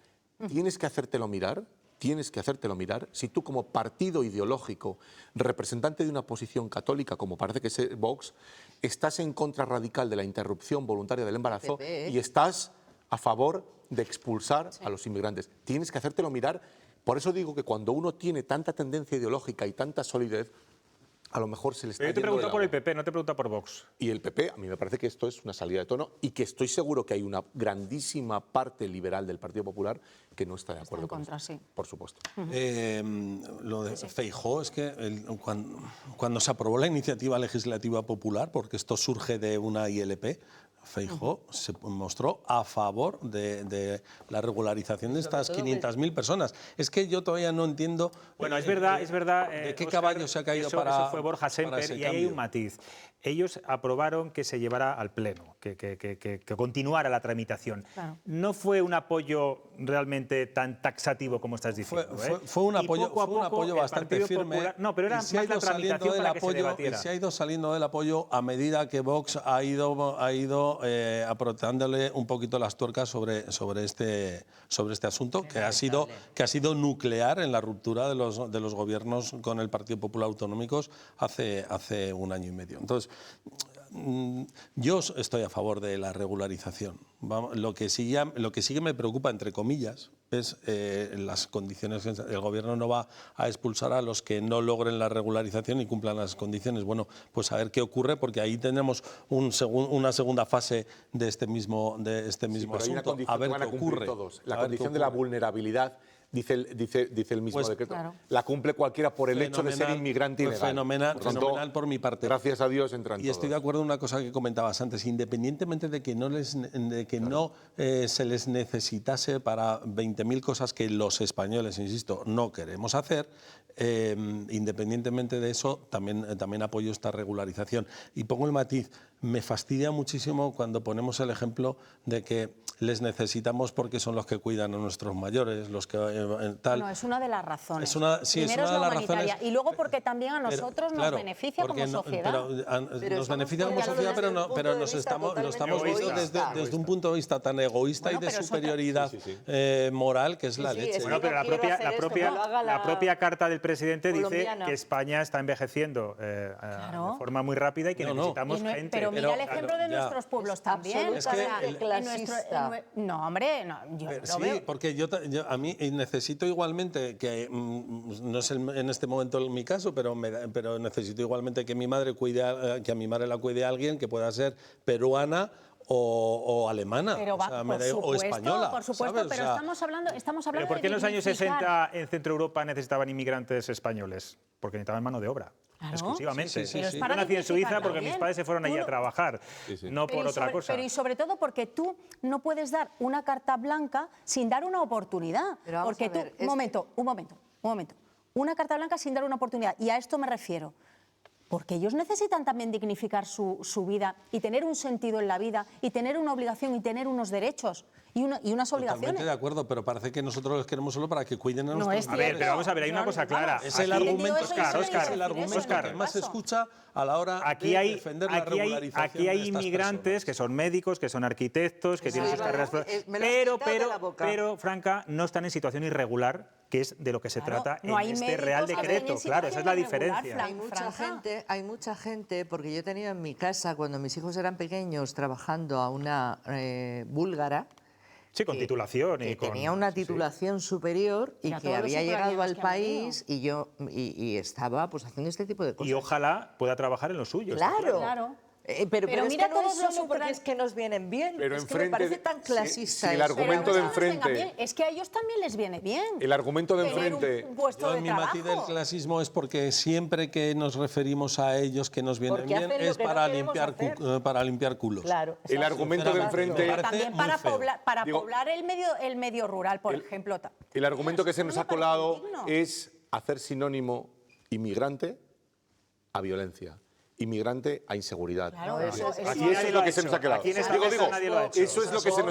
Tienes que hacértelo mirar si tú, como partido ideológico, representante de una posición católica, como parece que es Vox, estás en contra radical de la interrupción voluntaria del embarazo y estás a favor de expulsar a los inmigrantes. Tienes que hacértelo mirar. Por eso digo que cuando uno tiene tanta tendencia ideológica y tanta solidez, a lo mejor se le está Pero yo te yendo pregunto de por el lado. PP, no te pregunto por Vox. Y el PP, a mí me parece que esto es una salida de tono y que estoy seguro que hay una grandísima parte liberal del Partido Popular que no está de acuerdo con esto. Sí. Por supuesto. Lo de Feijóo es que cuando se aprobó la iniciativa legislativa popular, porque esto surge de una ILP, Feijóo se mostró a favor de la regularización de estas 500.000 personas. Es que yo todavía no entiendo... Bueno, es verdad. ¿De qué caballo se ha caído eso fue Borja Semper, y ahí hay un matiz. Ellos aprobaron que se llevara al Pleno, que continuara la tramitación. Claro. No fue un apoyo realmente tan taxativo como estás diciendo. Fue un apoyo bastante firme. No, pero era más la tramitación para que se debatiera. Y se ha ido saliendo del apoyo a medida que Vox ha ido apretándole un poquito las tuercas sobre este asunto, que ha sido nuclear en la ruptura de los gobiernos con el Partido Popular Autonómicos hace un año y medio. Entonces, Yo estoy a favor de la regularización. Lo que sí que me preocupa, entre comillas, es las condiciones. El Gobierno no va a expulsar a los que no logren la regularización y cumplan las condiciones. Bueno, pues a ver qué ocurre, porque ahí tenemos una segunda fase de este mismo pero hay una asunto. condición A ver que van a qué cumplir ocurre. todos. La A ver condición qué de la ocurre. vulnerabilidad, dice el mismo Pues, decreto. claro. La cumple cualquiera por el hecho de ser Fenomenal, inmigrante pues ilegal. fenomenal, Por tanto, fenomenal por mi parte. Gracias a Dios entran Y todos. estoy de acuerdo en una cosa que comentabas antes, independientemente de que no se les necesitase para 20.000 cosas que los españoles, insisto, no queremos hacer, independientemente de eso, también apoyo esta regularización. Y pongo el matiz, me fastidia muchísimo cuando ponemos el ejemplo de que les necesitamos porque son los que cuidan a nuestros mayores, los que tal. No, es una de las razones. Primero es una de la las humanitaria razones. y luego porque también a nosotros nos beneficia como sociedad. Nos beneficia como sociedad, pero lo estamos viendo desde un punto de vista tan egoísta y de superioridad moral que es la leche. Bueno, pero la propia carta del presidente dice que España está envejeciendo de forma muy rápida y que necesitamos gente. Pero mira el ejemplo de nuestros pueblos también. No, hombre, no, yo lo veo. Sí, porque a mí necesito igualmente que, no es en este momento mi caso, pero necesito igualmente que mi madre que a mi madre la cuide alguien que pueda ser peruana o alemana, o española. Por supuesto, ¿sabes? pero estamos hablando ¿Pero por qué en los años dignificar. 60 en Centro Europa necesitaban inmigrantes españoles? Porque necesitaban mano de obra. Claro. Exclusivamente. Sí. Yo nací en Suiza porque mis padres se fueron allí a Tú trabajar, no por otra cosa. Pero y sobre todo porque tú no puedes dar una carta blanca sin dar una oportunidad. Pero vamos Porque a ver, tú, un momento. Una carta blanca sin dar una oportunidad. Y a esto me refiero. Porque ellos necesitan también dignificar su vida y tener un sentido en la vida y tener una obligación y tener unos derechos y unas obligaciones. Totalmente de acuerdo, pero parece que nosotros los queremos solo para que cuiden a No nuestros es A ver, pero vamos a ver, hay una cosa clara. Es el argumento, Oscar, que más se escucha a la hora de defender la regularización. Aquí hay de estas inmigrantes que son médicos, que son arquitectos, que tienen sus carreras. Pero, Franca, no están en situación irregular, que es de lo que se trata en este Real Decreto. Claro, esa es la diferencia. Hay mucha gente, porque yo he tenido en mi casa, cuando mis hijos eran pequeños, trabajando a una búlgara. Sí, con titulación. Que tenía una titulación superior y que había llegado al país y estaba pues haciendo este tipo de cosas. Y ojalá pueda trabajar en lo suyo. Claro. Pero mira, es que no todos es solo porque es que nos vienen bien. Pero es que me parece tan clasista. Si el argumento de enfrente... Es que a ellos también les viene bien. El argumento de enfrente... Mi matiz del clasismo es porque siempre que nos referimos a ellos que nos vienen bien es para limpiar culos. Claro. El argumento de enfrente... También para poblar el medio rural, por ejemplo. El argumento que se nos ha colado es hacer sinónimo inmigrante a violencia. Inmigrante a inseguridad. Claro, eso es lo que se nos ha colado. Eso es lo que se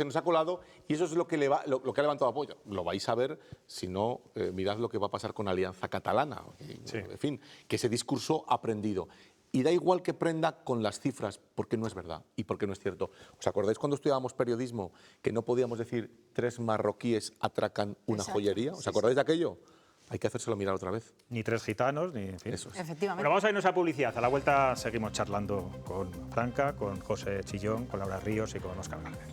nos ha colado, y eso es lo que ha levantado apoyo. Lo vais a ver si no mirad lo que va a pasar con Alianza Catalana. En fin, que ese discurso aprendido. Y da igual que prenda con las cifras, porque no es verdad y porque no es cierto. ¿Os acordáis cuando estudiábamos periodismo que no podíamos decir 3 marroquíes atracan una joyería? ¿Os acordáis de aquello? Hay que hacérselo mirar otra vez. Ni 3 gitanos, ni... En fin. Eso es. Efectivamente. Bueno, vamos a irnos a publicidad. A la vuelta seguimos charlando con Franca, con José Chillón, con Laura Ríos y con Óscar Gálvez.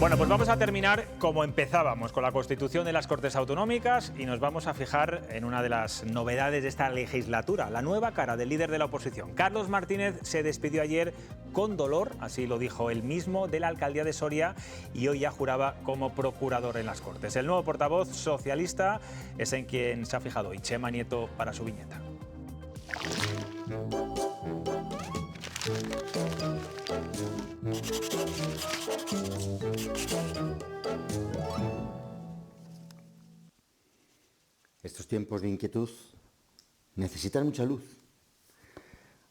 Bueno, pues vamos a terminar como empezábamos, con la constitución de las Cortes Autonómicas, y nos vamos a fijar en una de las novedades de esta legislatura, la nueva cara del líder de la oposición. Carlos Martínez se despidió ayer con dolor, así lo dijo él mismo, de la alcaldía de Soria, y hoy ya juraba como procurador en las Cortes. El nuevo portavoz socialista es en quien se ha fijado hoy Chema Nieto para su viñeta. Estos tiempos de inquietud necesitan mucha luz.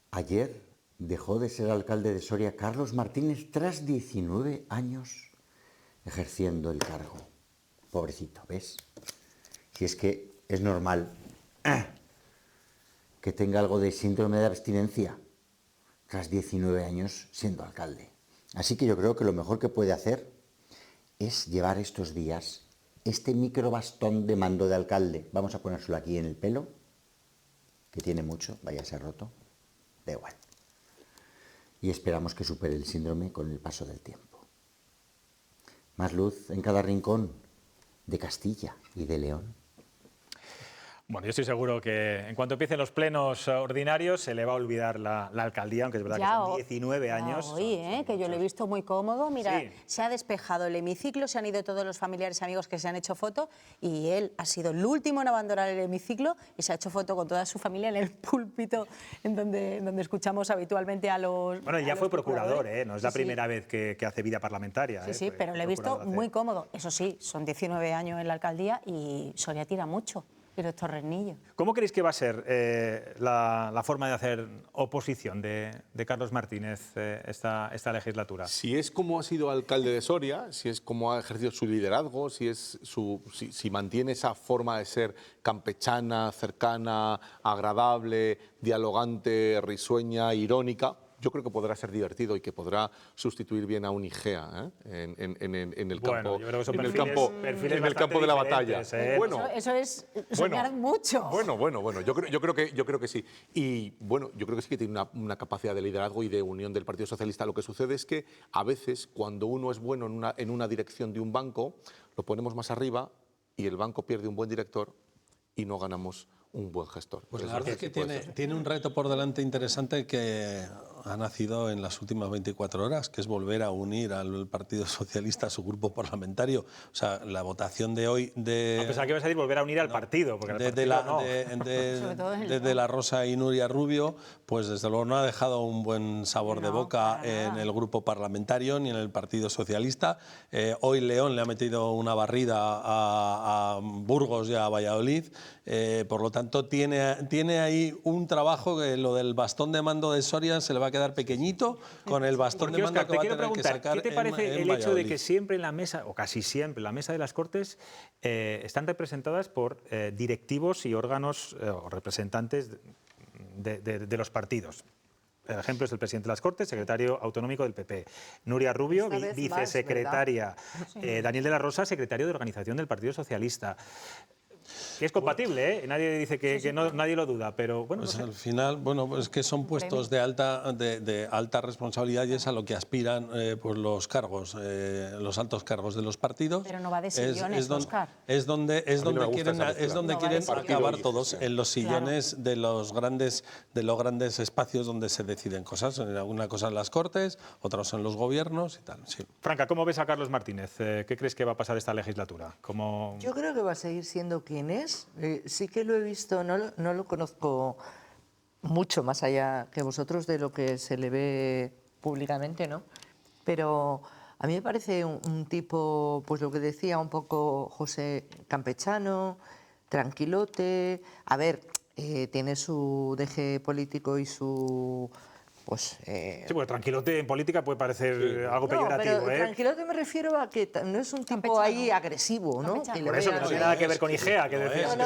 Ayer dejó de ser alcalde de Soria Carlos Martínez tras 19 años ejerciendo el cargo. Pobrecito, ¿ves? Si es que es normal que tenga algo de síndrome de abstinencia tras 19 años siendo alcalde. Así que yo creo que lo mejor que puede hacer es llevar estos días este microbastón de mando de alcalde, vamos a ponérselo aquí en el pelo, que tiene mucho, vaya a ser roto, da igual. Y esperamos que supere el síndrome con el paso del tiempo. Más luz en cada rincón de Castilla y de León. Bueno, yo estoy seguro que en cuanto empiecen los plenos ordinarios se le va a olvidar la alcaldía, aunque es verdad que son 19 años. Hoy, que yo lo he visto muy cómodo. Mira, Sí. se ha despejado el hemiciclo, se han ido todos los familiares y amigos que se han hecho foto y él ha sido el último en abandonar el hemiciclo y se ha hecho foto con toda su familia en el púlpito en donde escuchamos habitualmente a los Bueno, ya a fue los procurador, procuradores. no es la Sí, sí. primera vez que hace vida parlamentaria. Sí, sí, Fue pero le he visto procurador hace- muy cómodo. Eso sí, son 19 años en la alcaldía y Soria tira mucho. Y los torrenillos. ¿Cómo creéis que va a ser la forma de hacer oposición de Carlos Martínez esta legislatura? Si es como ha sido alcalde de Soria, si es como ha ejercido su liderazgo, si mantiene esa forma de ser campechana, cercana, agradable, dialogante, risueña, irónica, yo creo que podrá ser divertido y que podrá sustituir bien a un Igea en el campo, yo creo que son en el perfiles en el campo de la batalla. diferentes, Bueno, Eso es soñar mucho. Bueno, yo creo que sí. Y bueno, yo creo que sí que tiene una capacidad de liderazgo y de unión del Partido Socialista. Lo que sucede es que a veces cuando uno es bueno en una dirección de un banco, lo ponemos más arriba y el banco pierde un buen director y no ganamos un buen gestor. Pues la Es verdad es decir, que sí puede ser. tiene un reto por delante interesante que ha nacido en las últimas 24 horas, que es volver a unir al Partido Socialista a su grupo parlamentario. O sea, la votación de hoy de... A pesar que vas a decir volver a unir al partido, porque al partido no. Desde La Rosa y Nuria Rubio, pues desde luego no ha dejado un buen sabor de boca en el grupo parlamentario ni en el Partido Socialista. Hoy León le ha metido una barrida a Burgos y a Valladolid. Por lo tanto, tiene ahí un trabajo que lo del bastón de mando de Soria se le va a quedar pequeñito con el bastón Porque, de mando Óscar, que te va a quiero tener que preguntar, sacar ¿qué te parece en el hecho de Valladolid? que siempre en la mesa, o casi siempre en la mesa de las Cortes, están representadas por directivos y órganos o representantes de los partidos? El ejemplo es el presidente de las Cortes, secretario autonómico del PP. Nuria Rubio, Esta vez más, vicesecretaria. ¿verdad? Daniel de la Rosa, secretario de organización del Partido Socialista. Que es compatible, ¿eh? Nadie dice que no, nadie lo duda, pero bueno. Pues no sé. al final, bueno, pues es que son puestos de alta responsabilidad y es a lo que aspiran pues los cargos, los altos cargos de los partidos. Pero no va de sillones, Óscar. Es donde me gusta quieren, esa mezcla. es donde No va de quieren sillones. acabar Partido y todos, en los sillones de los grandes espacios donde se deciden cosas. Una cosa en las Cortes, otras en los gobiernos y tal. Sí. Franca, ¿cómo ves a Carlos Martínez? ¿Qué crees que va a pasar esta legislatura? ¿Cómo... Yo creo que va a seguir siendo quien es. Sí que lo he visto, no lo conozco mucho más allá que vosotros de lo que se le ve públicamente, ¿no? Pero a mí me parece un tipo, pues lo que decía un poco José, campechano, tranquilote. A ver, tiene su deje político y su... Pues, Sí, porque tranquilote en política puede parecer algo peyorativo, pero ¿eh? tranquilote me refiero a que no es un tipo ahí agresivo, ¿no? Que le Por eso, que no veas tiene ahí. nada que ver con Igea, que decías.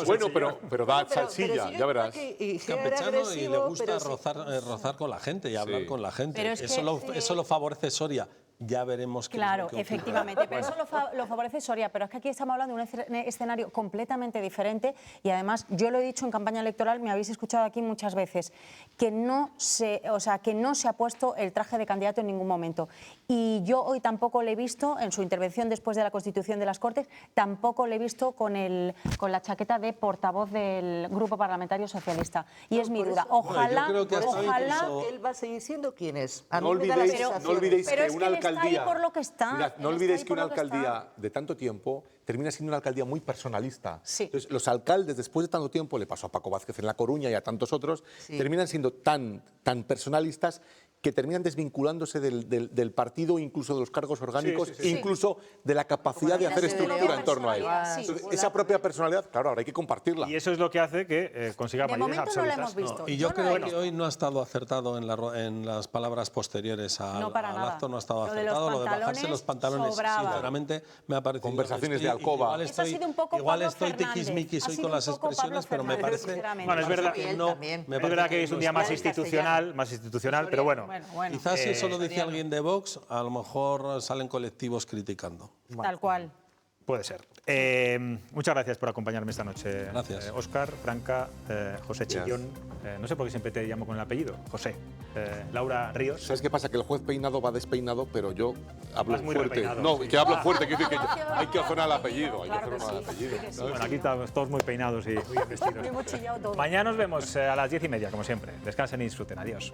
Bueno, pero da Pero salsilla, sí ya verás. que Igea era Campechano y le agresivo, gusta pero sí. rozar con la gente y hablar con la gente. Pero es Eso lo favorece Soria. Ya veremos qué es lo Claro, que ocurre. efectivamente, pero eso lo favorece Soria, pero es que aquí estamos hablando de un escenario completamente diferente y además yo lo he dicho en campaña electoral, me habéis escuchado aquí muchas veces, que no se ha puesto el traje de candidato en ningún momento y yo hoy tampoco le he visto en su intervención después de la constitución de las Cortes, tampoco le he visto con la chaqueta de portavoz del Grupo Parlamentario Socialista y es mi duda. Ojalá, yo creo que ojalá... Que él va a seguir siendo quien es. A No mí me da la olvidéis, sensación. no olvidéis Pero que es que una él está ahí alcaldía... por lo que está. Mirad, no Él está olvidéis ahí que por una lo que está. alcaldía de tanto tiempo termina siendo una alcaldía muy personalista. Sí. Entonces, los alcaldes, después de tanto tiempo, le pasó a Paco Vázquez en La Coruña y a tantos otros, terminan siendo tan personalistas que terminan desvinculándose del partido, incluso de los cargos orgánicos, incluso de la capacidad de hacer estructura en torno a él. Entonces, esa propia personalidad, claro, ahora hay que compartirla. Y eso es lo que hace que consiga De mayorías momento no lo absolutas. hemos visto. Y yo creo que hoy no ha estado acertado en las palabras posteriores No, para al nada. acto, no ha estado Lo de los acertado. Lo de bajarse pantalones los pantalones, sobraba. sinceramente, me ha parecido... Conversaciones de alcoba. Igual Eso ha estoy, sido un poco igual Pablo estoy Fernández. tiquismiquis Ha hoy sido con las un poco Pablo expresiones, pero me Fernández, parece... sinceramente. Bueno, es verdad que no, también. me Es verdad parece que es un día más institucional, pero bueno. Quizás si eso lo dice alguien de Vox, a lo mejor salen colectivos criticando. Tal cual. Puede ser. Muchas gracias por acompañarme esta noche. Gracias. Óscar, Franca, José Chillón. No sé por qué siempre te llamo con el apellido. José. Laura Ríos. ¿Sabes qué pasa? Que el juez peinado va despeinado, pero yo hablo Vas muy fuerte. repeinado, No, sí. que hablo fuerte, quiero decir que hay que hacer el apellido. Hay que hacer el apellido. Bueno, aquí estamos todos muy peinados y muy bien vestidos. Muy mochillado todo. Mañana nos vemos a las 10:30, como siempre. Descansen y disfruten. Adiós.